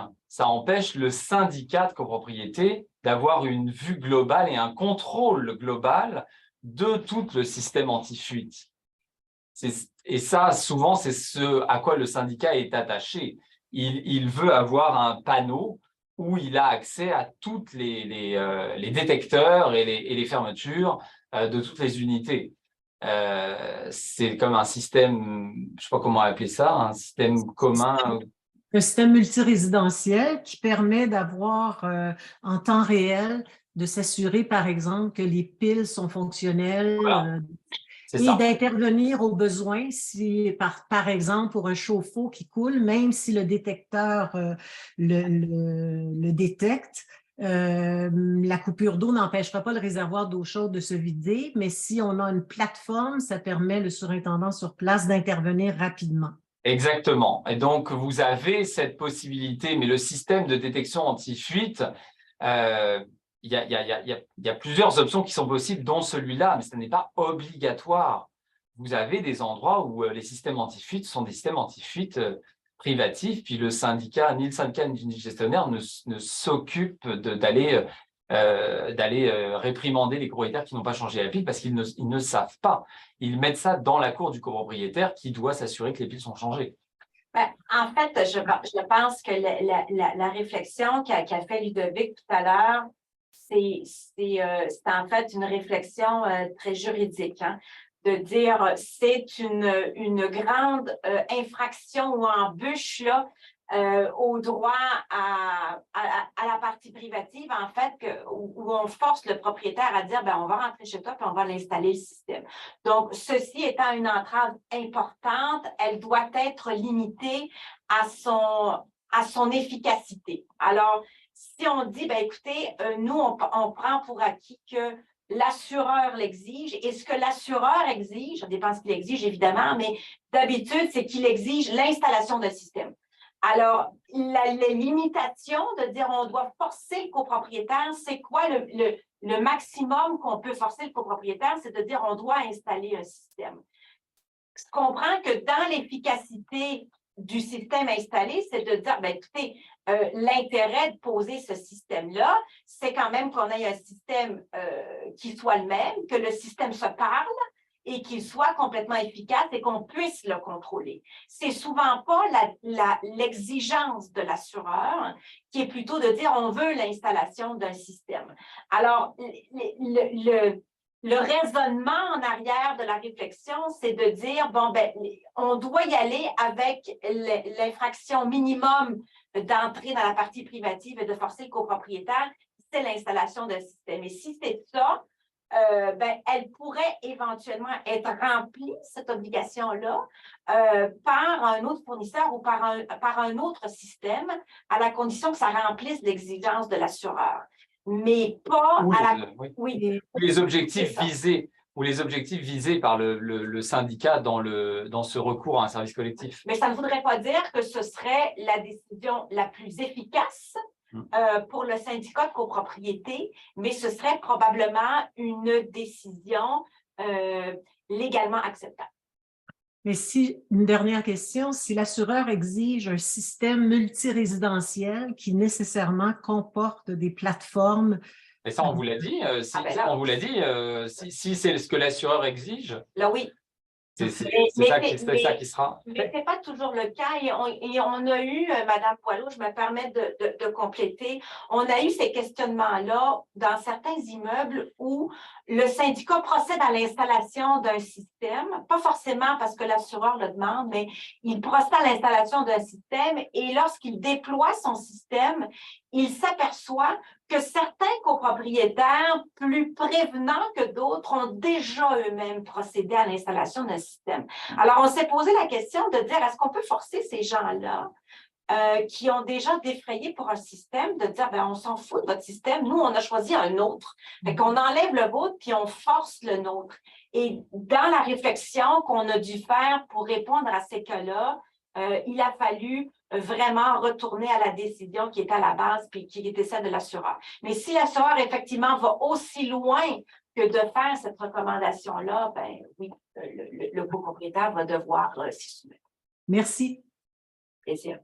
le syndicat de copropriété d'avoir une vue globale et un contrôle global de tout le système anti-fuite. Et ça, souvent, c'est ce à quoi le syndicat est attaché. Il veut avoir un panneau où il a accès à tous les détecteurs et les fermetures de toutes les unités. C'est comme un système, je ne sais pas comment appeler ça, un système commun. Un système multirésidentiel qui permet d'avoir en temps réel, de s'assurer, par exemple, que les piles sont fonctionnelles. Voilà. Et d'intervenir au besoin si, par exemple, pour un chauffe-eau qui coule, même si le détecteur le détecte, la coupure d'eau n'empêchera pas le réservoir d'eau chaude de se vider, mais si on a une plateforme, ça permet le surintendant sur place d'intervenir rapidement. Exactement. Et donc, vous avez cette possibilité, mais le système de détection anti-fuite, y a plusieurs options qui sont possibles, dont celui-là, mais ce n'est pas obligatoire. Vous avez des endroits où les systèmes anti-fuite sont des systèmes anti-fuite privatifs, puis ni le syndicat ni le gestionnaire ne s'occupe d'aller réprimander les copropriétaires qui n'ont pas changé la pile parce qu'ils ne savent pas. Ils mettent ça dans la cour du copropriétaire qui doit s'assurer que les piles sont changées. Ben, en fait, je pense que la réflexion qu'a fait Ludovic tout à l'heure, c'est en fait une réflexion très juridique, hein, de dire c'est une grande infraction ou embûche là, au droit à la partie privative, en fait, où on force le propriétaire à dire ben, on va rentrer chez toi et on va l'installer le système. Donc, ceci étant une entrave importante, elle doit être limitée à son efficacité. Alors, si on dit, ben, écoutez, nous, on prend pour acquis que l'assureur l'exige, et ce que l'assureur exige, ça dépend ce qu'il exige évidemment, mais d'habitude, c'est qu'il exige l'installation d'un système. Alors, les limitations de dire on doit forcer le copropriétaire, c'est quoi le maximum qu'on peut forcer le copropriétaire? C'est de dire on doit installer un système. Je comprends que dans l'efficacité du système installé, c'est de dire, ben, écoutez, l'intérêt de poser ce système-là, c'est quand même qu'on ait un système qui soit le même, que le système se parle, et qu'il soit complètement efficace et qu'on puisse le contrôler. C'est souvent pas l'exigence de l'assureur qui est plutôt de dire on veut l'installation d'un système. Alors, le raisonnement en arrière de la réflexion, c'est de dire, bon, ben, on doit y aller avec l'infraction minimum d'entrer dans la partie privative et de forcer le copropriétaire, c'est l'installation d'un système. Et si c'est ça, ben, elle pourrait éventuellement être remplie, cette obligation-là, par un autre fournisseur ou par un autre système, à la condition que ça remplisse l'exigence de l'assureur. Mais pas les objectifs visés ou les objectifs visés par le syndicat dans ce recours à un service collectif. Mais ça ne voudrait pas dire que ce serait la décision la plus efficace pour le syndicat de copropriété, mais ce serait probablement une décision légalement acceptable. Mais une dernière question, si l'assureur exige un système multirésidentiel qui nécessairement comporte des plateformes. Et ça, on vous l'a dit, on vous l'a dit, si c'est ce que l'assureur exige. Là, oui. C'est ça qui sera. Mais ce n'est pas toujours le cas. Et on a eu, Mme Poilot, je me permets de compléter, on a eu ces questionnements-là dans certains immeubles où le syndicat procède à l'installation d'un système, pas forcément parce que l'assureur le demande, mais il procède à l'installation d'un système et lorsqu'il déploie son système, il s'aperçoit que certains copropriétaires, plus prévenants que d'autres, ont déjà eux-mêmes procédé à l'installation d'un système. Alors, on s'est posé la question de dire, est-ce qu'on peut forcer ces gens-là qui ont déjà défrayé pour un système, de dire, ben, on s'en fout de votre système, nous, on a choisi un autre. Fait qu'on enlève le vôtre, puis on force le nôtre. Et dans la réflexion qu'on a dû faire pour répondre à ces cas-là, il a fallu vraiment retourner à la décision qui était à la base, puis qui était celle de l'assureur. Mais si l'assureur, effectivement, va aussi loin que de faire cette recommandation-là, ben oui, le copropriétaire va devoir s'y soumettre. Merci. Plaisir.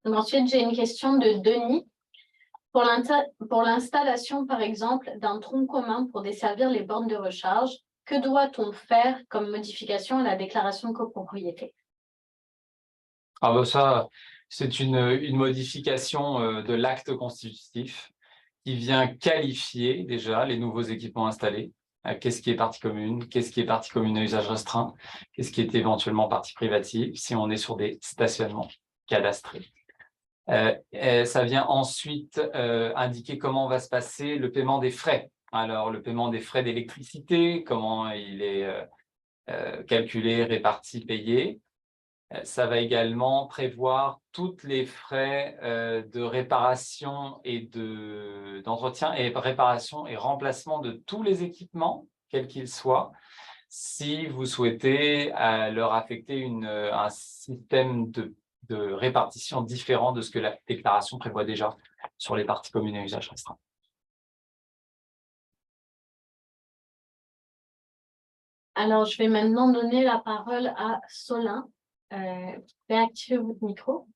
Ensuite, j'ai une question de Denis. Pour l'installation, par exemple, d'un tronc commun pour desservir les bornes de recharge, que doit-on faire comme modification à la déclaration de copropriété? Ah ben ça, c'est une modification de l'acte constitutif qui vient qualifier déjà les nouveaux équipements installés. Qu'est-ce qui est partie commune, qu'est-ce qui est partie commune à usage restreint, qu'est-ce qui est éventuellement partie privative, si on est sur des stationnements cadastrés. Ça vient ensuite indiquer comment va se passer le paiement des frais. Alors, le paiement des frais d'électricité, comment il est calculé, réparti, payé. Ça va également prévoir tous les frais de réparation et d'entretien et réparation et remplacement de tous les équipements, quels qu'ils soient, si vous souhaitez leur affecter un système de répartition différent de ce que la déclaration prévoit déjà sur les parties communes à usage restreint. Alors, je vais maintenant donner la parole à Solin. Vous pouvez activer votre micro.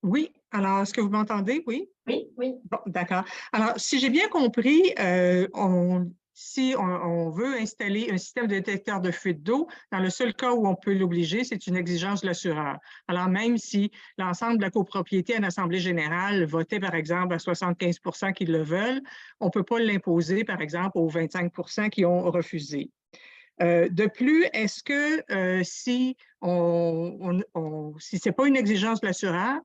Oui, alors est-ce que vous m'entendez? Oui? Oui, Oui. Bon, d'accord. Alors, si j'ai bien compris, si on veut installer un système de détecteur de fuite d'eau, dans le seul cas où on peut l'obliger, c'est une exigence de l'assureur. Alors, même si l'ensemble de la copropriété en Assemblée générale votait, par exemple, à 75 qu'ils le veulent, on ne peut pas l'imposer, par exemple, aux 25 qui ont refusé. De plus, est-ce que si ce n'est pas une exigence de l'assureur,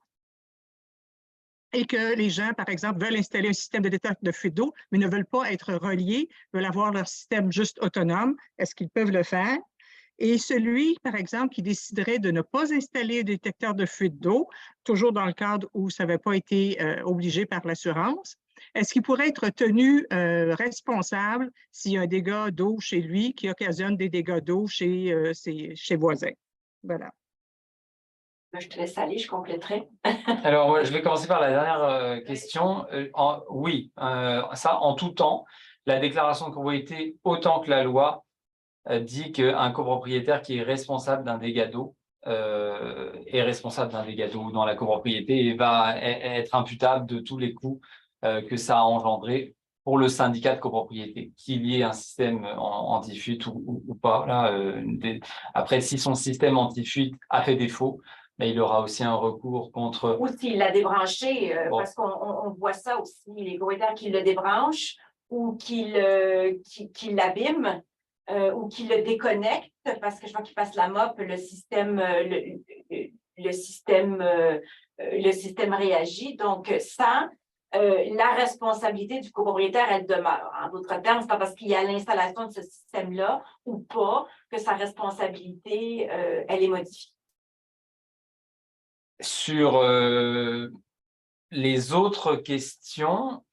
et que les gens, par exemple, veulent installer un système de détecteur de fuite d'eau, mais ne veulent pas être reliés, veulent avoir leur système juste autonome, est-ce qu'ils peuvent le faire? Et celui, par exemple, qui déciderait de ne pas installer un détecteur de fuite d'eau, toujours dans le cadre où ça n'avait pas été obligé par l'assurance, est-ce qu'il pourrait être tenu responsable s'il y a un dégât d'eau chez lui qui occasionne des dégâts d'eau chez ses voisins? Voilà. je te laisse aller, je compléterai. Alors, je vais commencer par la dernière question. Oui, ça, en tout temps, la déclaration de copropriété, autant que la loi, dit qu'un copropriétaire qui est responsable d'un dégât d'eau est responsable d'un dégât d'eau dans la copropriété et va être imputable de tous les coûts que ça a engendré pour le syndicat de copropriété, qu'il y ait un système anti-fuite ou pas. Là, après, si son système anti-fuite a fait défaut, mais il aura aussi un recours contre… Ou s'il l'a débranché, Bon. parce qu'on voit ça aussi, les copropriétaires qui le débranchent ou qui l'abîment ou qui le déconnectent, parce que je vois qu'il passe la mop, le système réagit. Donc, ça, la responsabilité du copropriétaire, elle demeure. En d'autres termes, c'est pas parce qu'il y a l'installation de ce système-là ou pas que sa responsabilité, elle est modifiée. Sur les autres questions,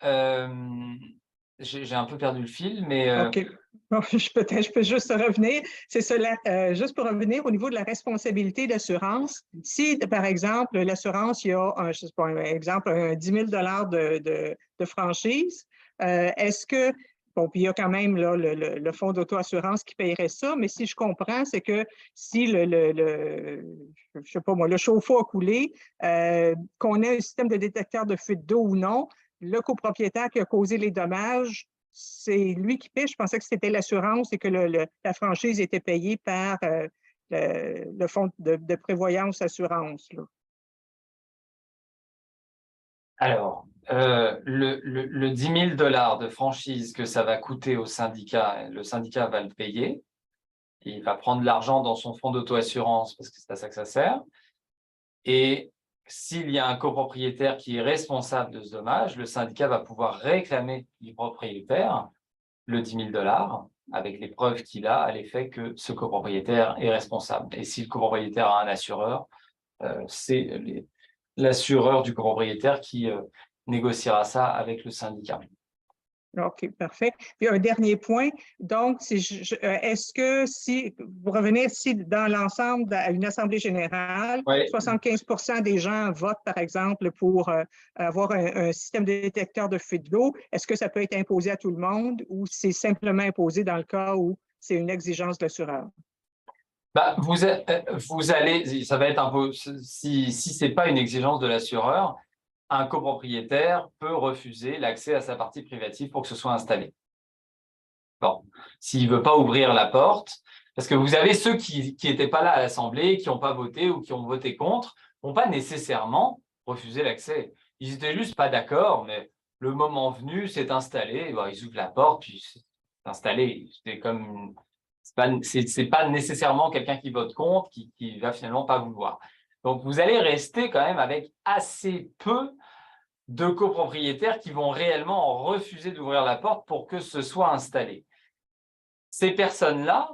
j'ai un peu perdu le fil, mais… OK. Bon, je peux juste revenir. C'est cela, juste pour revenir au niveau de la responsabilité d'assurance. Si, par exemple, l'assurance, il y a, je sais pas, un exemple, 10 000 de franchise, est-ce que, bon, puis il y a quand même là, le fonds d'auto-assurance qui paierait ça, mais si je comprends, c'est que si je sais pas moi, le chauffe-eau a coulé, qu'on ait un système de détecteur de fuite d'eau ou non, le copropriétaire qui a causé les dommages, c'est lui qui paie. Je pensais que c'était l'assurance et que la franchise était payée par le fonds de prévoyance assurance. Là. Alors, le 10 000 $ de franchise que ça va coûter au syndicat, le syndicat va le payer. Il va prendre l'argent dans son fonds d'auto-assurance parce que c'est à ça que ça sert. Et s'il y a un copropriétaire qui est responsable de ce dommage, le syndicat va pouvoir réclamer du propriétaire le 10 000 $ avec les preuves qu'il a à l'effet que ce copropriétaire est responsable. Et si le copropriétaire a un assureur, c'est l'assureur du copropriétaire qui négociera ça avec le syndicat. OK, parfait. Puis un dernier point, donc, est-ce que si vous revenez si dans l'ensemble à une assemblée générale, Oui. 75 des gens votent, par exemple, pour avoir un système de détecteur de fuite d'eau, est-ce que ça peut être imposé à tout le monde ou c'est simplement imposé dans le cas où c'est une exigence de l'assureur? Bah, vous allez, ça va être un peu, si ce n'est pas une exigence de l'assureur, un copropriétaire peut refuser l'accès à sa partie privative pour que ce soit installé. Bon, s'il ne veut pas ouvrir la porte, parce que vous avez ceux qui n'étaient pas là à l'Assemblée, qui n'ont pas voté ou qui ont voté contre, n'ont pas nécessairement refusé l'accès. Ils n'étaient juste pas d'accord, mais le moment venu, c'est installé, bon, ils ouvrent la porte, puis c'est installé. C'est comme, c'est pas nécessairement quelqu'un qui vote contre, qui va finalement pas vouloir. Donc, vous allez rester quand même avec assez peu de copropriétaires qui vont réellement refuser d'ouvrir la porte pour que ce soit installé. Ces personnes-là,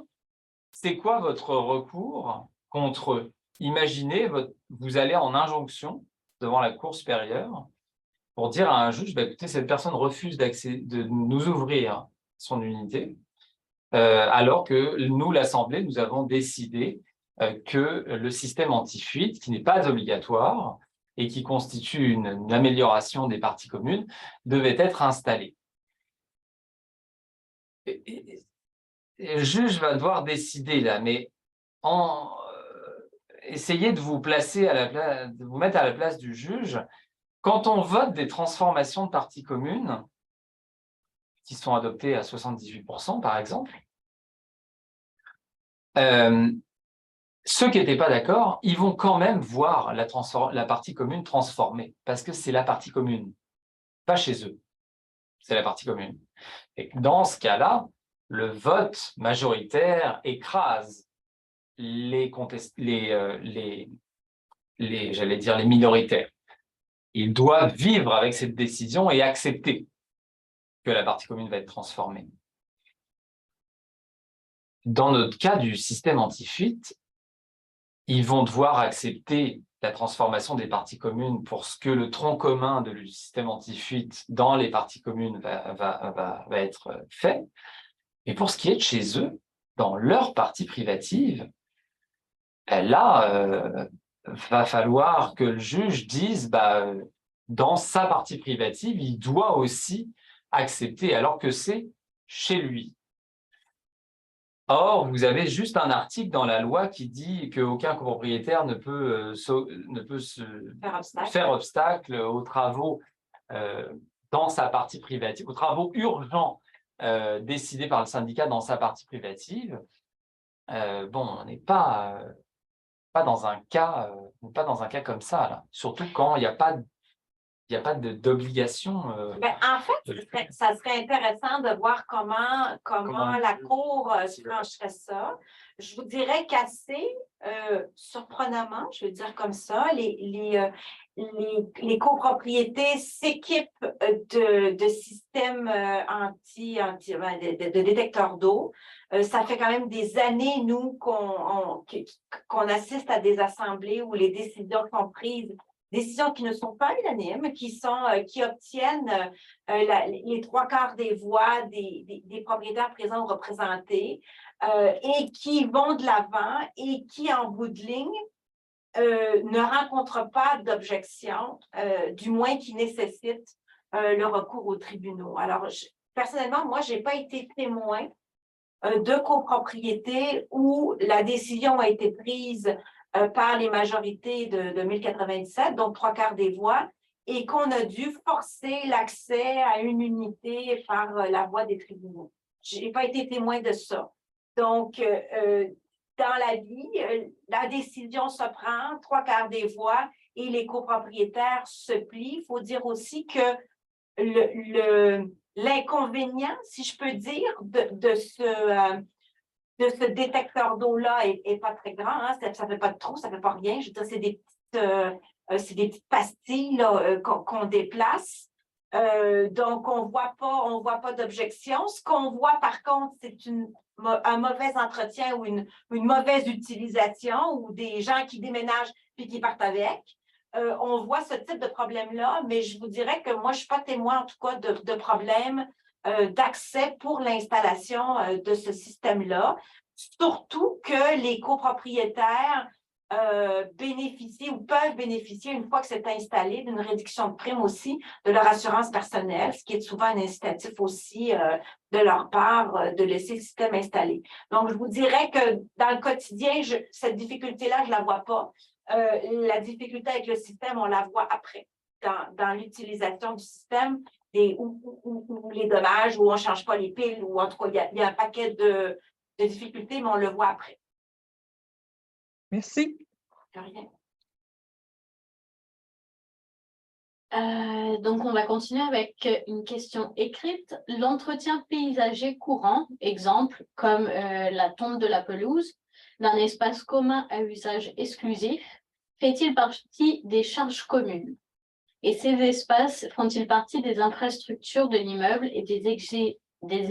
c'est quoi votre recours contre eux? Imaginez, vous allez en injonction devant la Cour supérieure pour dire à un juge, bah, écoutez, cette personne refuse de nous ouvrir son unité. alors que nous, l'Assemblée, nous avons décidé que le système anti-fuite, qui n'est pas obligatoire et qui constitue une amélioration des parties communes, devait être installé. Le juge va devoir décider là, mais essayez de vous placer à la place, de vous mettre à la place du juge. Quand on vote des transformations de parties communes, qui sont adoptées à 78%, par exemple, ceux qui n'étaient pas d'accord, ils vont quand même voir la partie commune transformée, parce que c'est la partie commune, pas chez eux, c'est la partie commune. Et dans ce cas-là, le vote majoritaire écrase j'allais dire les minoritaires. Ils doivent vivre avec cette décision et accepter que la partie commune va être transformée. Dans notre cas du système anti-fuite, ils vont devoir accepter la transformation des parties communes pour ce que le tronc commun du système anti-fuite dans les parties communes va être fait. Et pour ce qui est de chez eux, dans leur partie privative, là, va falloir que le juge dise, dans sa partie privative, il doit aussi accepter, alors que c'est chez lui. Or, vous avez juste un article dans la loi qui dit qu'aucun copropriétaire ne peut faire obstacle aux travaux dans sa partie privative, aux travaux urgents décidés par le syndicat dans sa partie privative. On n'est pas dans un cas comme ça, là. Surtout quand il n'y a pas d'obligation. En fait, ça serait intéressant de voir comment la Cour trancherait ça. Je vous dirais qu'assez surprenamment, je vais dire comme ça, les copropriétés s'équipent de systèmes de détecteurs d'eau. Ça fait quand même des années, nous, qu'on assiste à des assemblées où les décisions sont prises, décisions qui ne sont pas unanimes, qui obtiennent les 3/4 des voix des propriétaires présents ou représentés et qui vont de l'avant et qui, en bout de ligne, ne rencontrent pas d'objection, du moins qui nécessitent le recours aux tribunaux. Alors, personnellement, moi, je n'ai pas été témoin de copropriété où la décision a été prise par les majorités de 1097, donc 3/4 des voix, et qu'on a dû forcer l'accès à une unité par la voie des tribunaux. Je n'ai pas été témoin de ça. Donc, dans la vie, la décision se prend, 3/4 des voix, et les copropriétaires se plient. Il faut dire aussi que l'inconvénient, si je peux dire, de ce détecteur d'eau-là est pas très grand, hein, ça ne fait pas de trou, ça ne fait pas rien. Je veux dire, c'est des petites pastilles qu'on déplace. Donc, on voit pas d'objection. Ce qu'on voit, par contre, c'est un mauvais entretien ou une mauvaise utilisation ou des gens qui déménagent puis qui partent avec. On voit ce type de problème-là, mais je vous dirais que moi, je ne suis pas témoin, en tout cas, de problème d'accès pour l'installation de ce système-là. Surtout que les copropriétaires bénéficient ou peuvent bénéficier, une fois que c'est installé, d'une réduction de prime aussi de leur assurance personnelle, ce qui est souvent un incitatif aussi de leur part de laisser le système installé. Donc, je vous dirais que dans le quotidien, cette difficulté-là, je ne la vois pas. La difficulté avec le système, on la voit après, dans l'utilisation du système, ou les dommages, où on ne change pas les piles, ou en tout cas, il y a un paquet de difficultés, mais on le voit après. Merci. De rien. Donc, on va continuer avec une question écrite. L'entretien paysager courant, exemple, comme la tonte de la pelouse, d'un espace commun à usage exclusif, fait-il partie des charges communes? Et ces espaces font-ils partie des infrastructures de l'immeuble et des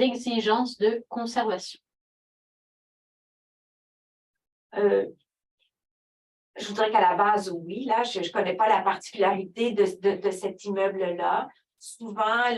exigences de conservation? Je voudrais qu'à la base, oui, là, je ne connais pas la particularité de cet immeuble-là. souvent,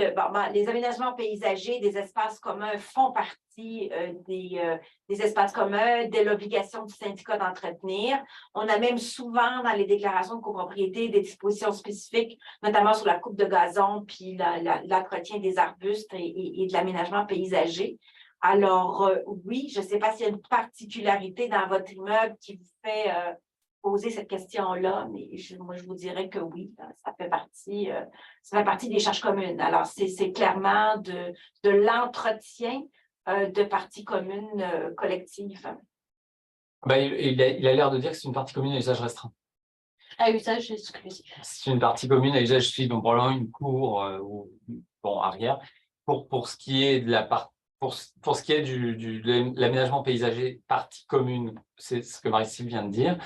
les aménagements paysagers des espaces communs font partie des espaces communs, de l'obligation du syndicat d'entretenir. On a même souvent dans les déclarations de copropriété des dispositions spécifiques, notamment sur la coupe de gazon, puis l'entretien des arbustes et de l'aménagement paysager. Alors, oui, je ne sais pas s'il y a une particularité dans votre immeuble qui vous fait poser cette question-là, mais moi, je vous dirais que oui, ça fait partie des charges communes. Alors, c'est clairement de l'entretien de parties communes collectives. Il a l'air de dire que c'est une partie commune à usage restreint. À usage exclusif. C'est une partie commune à usage exclusif, donc probablement une cour ou arrière. Pour ce qui est de pour ce qui est de l'aménagement paysager partie commune, c'est ce que Marie-Sylvie vient de dire.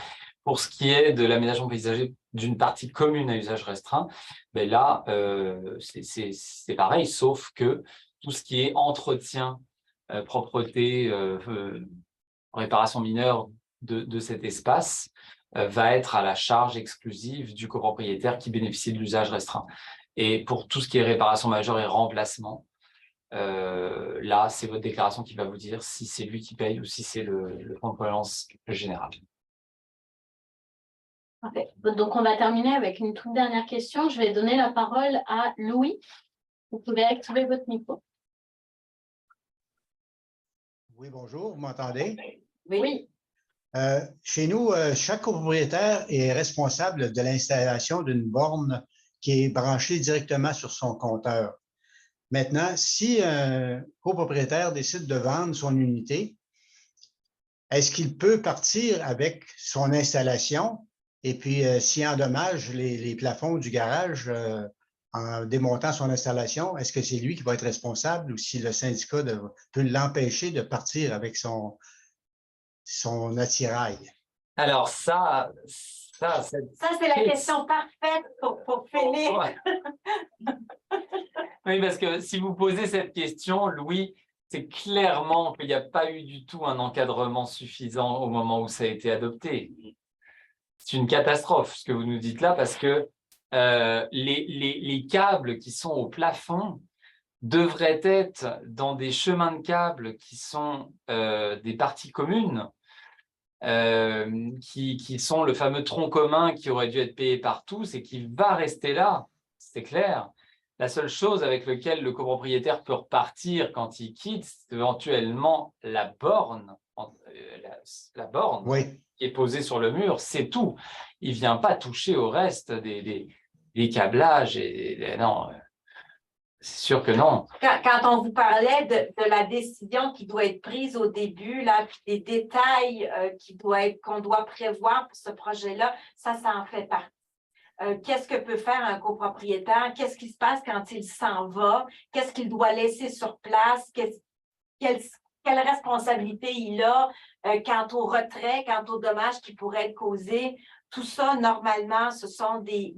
Pour ce qui est de l'aménagement paysager d'une partie commune à usage restreint, ben là, c'est pareil, sauf que tout ce qui est entretien, propreté, réparation mineure de cet espace va être à la charge exclusive du copropriétaire qui bénéficie de l'usage restreint. Et pour tout ce qui est réparation majeure et remplacement, là, c'est votre déclaration qui va vous dire si c'est lui qui paye ou si c'est le fonds de prévalence général. Okay. Donc, on va terminer avec une toute dernière question. Je vais donner la parole à Louis. Vous pouvez activer votre micro. Oui, bonjour, vous m'entendez? Oui. Chez nous, chaque copropriétaire est responsable de l'installation d'une borne qui est branchée directement sur son compteur. Maintenant, si un copropriétaire décide de vendre son unité, est-ce qu'il peut partir avec son installation et puis s'il endommage les plafonds du garage en démontant son installation, est-ce que c'est lui qui va être responsable ou si le syndicat peut l'empêcher de partir avec son attirail? Ça, Alors c'est la question parfaite pour finir. Oui, parce que si vous posez cette question, Louis, c'est clairement qu'il n'y a pas eu du tout un encadrement suffisant au moment où ça a été adopté. C'est une catastrophe, ce que vous nous dites là, parce que les câbles qui sont au plafond devraient être dans des chemins de câbles qui sont des parties communes, qui sont le fameux tronc commun qui aurait dû être payé par tous et qui va rester là, c'est clair. La seule chose avec laquelle le copropriétaire peut repartir quand il quitte, c'est éventuellement la borne, Oui. qui est posée sur le mur, c'est tout. Il ne vient pas toucher au reste des câblages. Non, c'est sûr que non. Quand on vous parlait de la décision qui doit être prise au début, là, puis des détails qu'on doit prévoir pour ce projet-là, ça en fait partie. Qu'est-ce que peut faire un copropriétaire? Qu'est-ce qui se passe quand il s'en va? Qu'est-ce qu'il doit laisser sur place? Quelle responsabilité il a quant au retrait, quant aux dommages qui pourraient être causés? Tout ça, normalement, ce sont des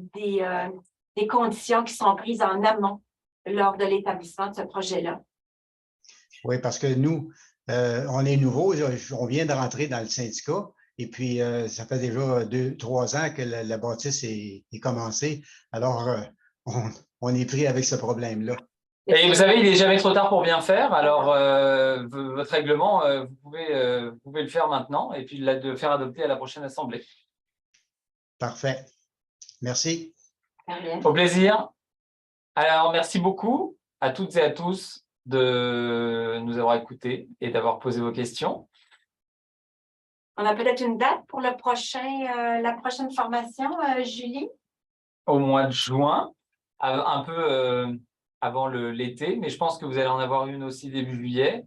conditions qui sont prises en amont lors de l'établissement de ce projet-là. Oui, parce que nous, on est nouveaux, on vient de rentrer dans le syndicat. Et puis, ça fait déjà 2-3 ans que la bâtisse est commencée. Alors, on est pris avec ce problème-là. Et vous savez, il n'est jamais trop tard pour bien faire. Alors, votre règlement, vous pouvez le faire maintenant et puis le faire adopter à la prochaine assemblée. Parfait. Merci. Au plaisir. Alors, merci beaucoup à toutes et à tous de nous avoir écoutés et d'avoir posé vos questions. On a peut-être une date pour la prochaine formation, Julie? Au mois de juin, un peu avant l'été, mais je pense que vous allez en avoir une aussi début juillet.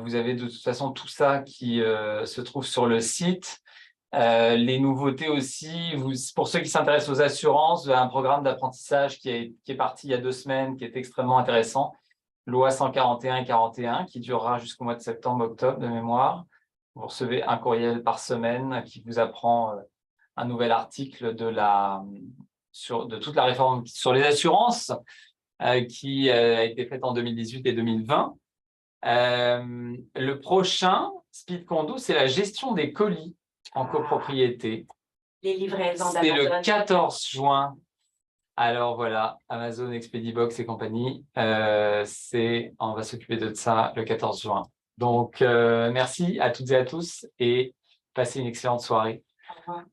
Vous avez de toute façon tout ça qui se trouve sur le site. Les nouveautés aussi, pour ceux qui s'intéressent aux assurances, vous avez un programme d'apprentissage qui est parti il y a 2 semaines, qui est extrêmement intéressant. Loi 141 et 41, qui durera jusqu'au mois de septembre-octobre de mémoire. Vous recevez un courriel par semaine qui vous apprend un nouvel article de toute la réforme sur les assurances qui a été faite en 2018 et 2020. Le prochain Speed Condo, c'est la gestion des colis en copropriété. Les livraisons C'est d'Amazon. le 14 juin Alors voilà, Amazon, Expedibox et compagnie, on va s'occuper de ça le 14 juin. Donc, merci à toutes et à tous et passez une excellente soirée. Au revoir.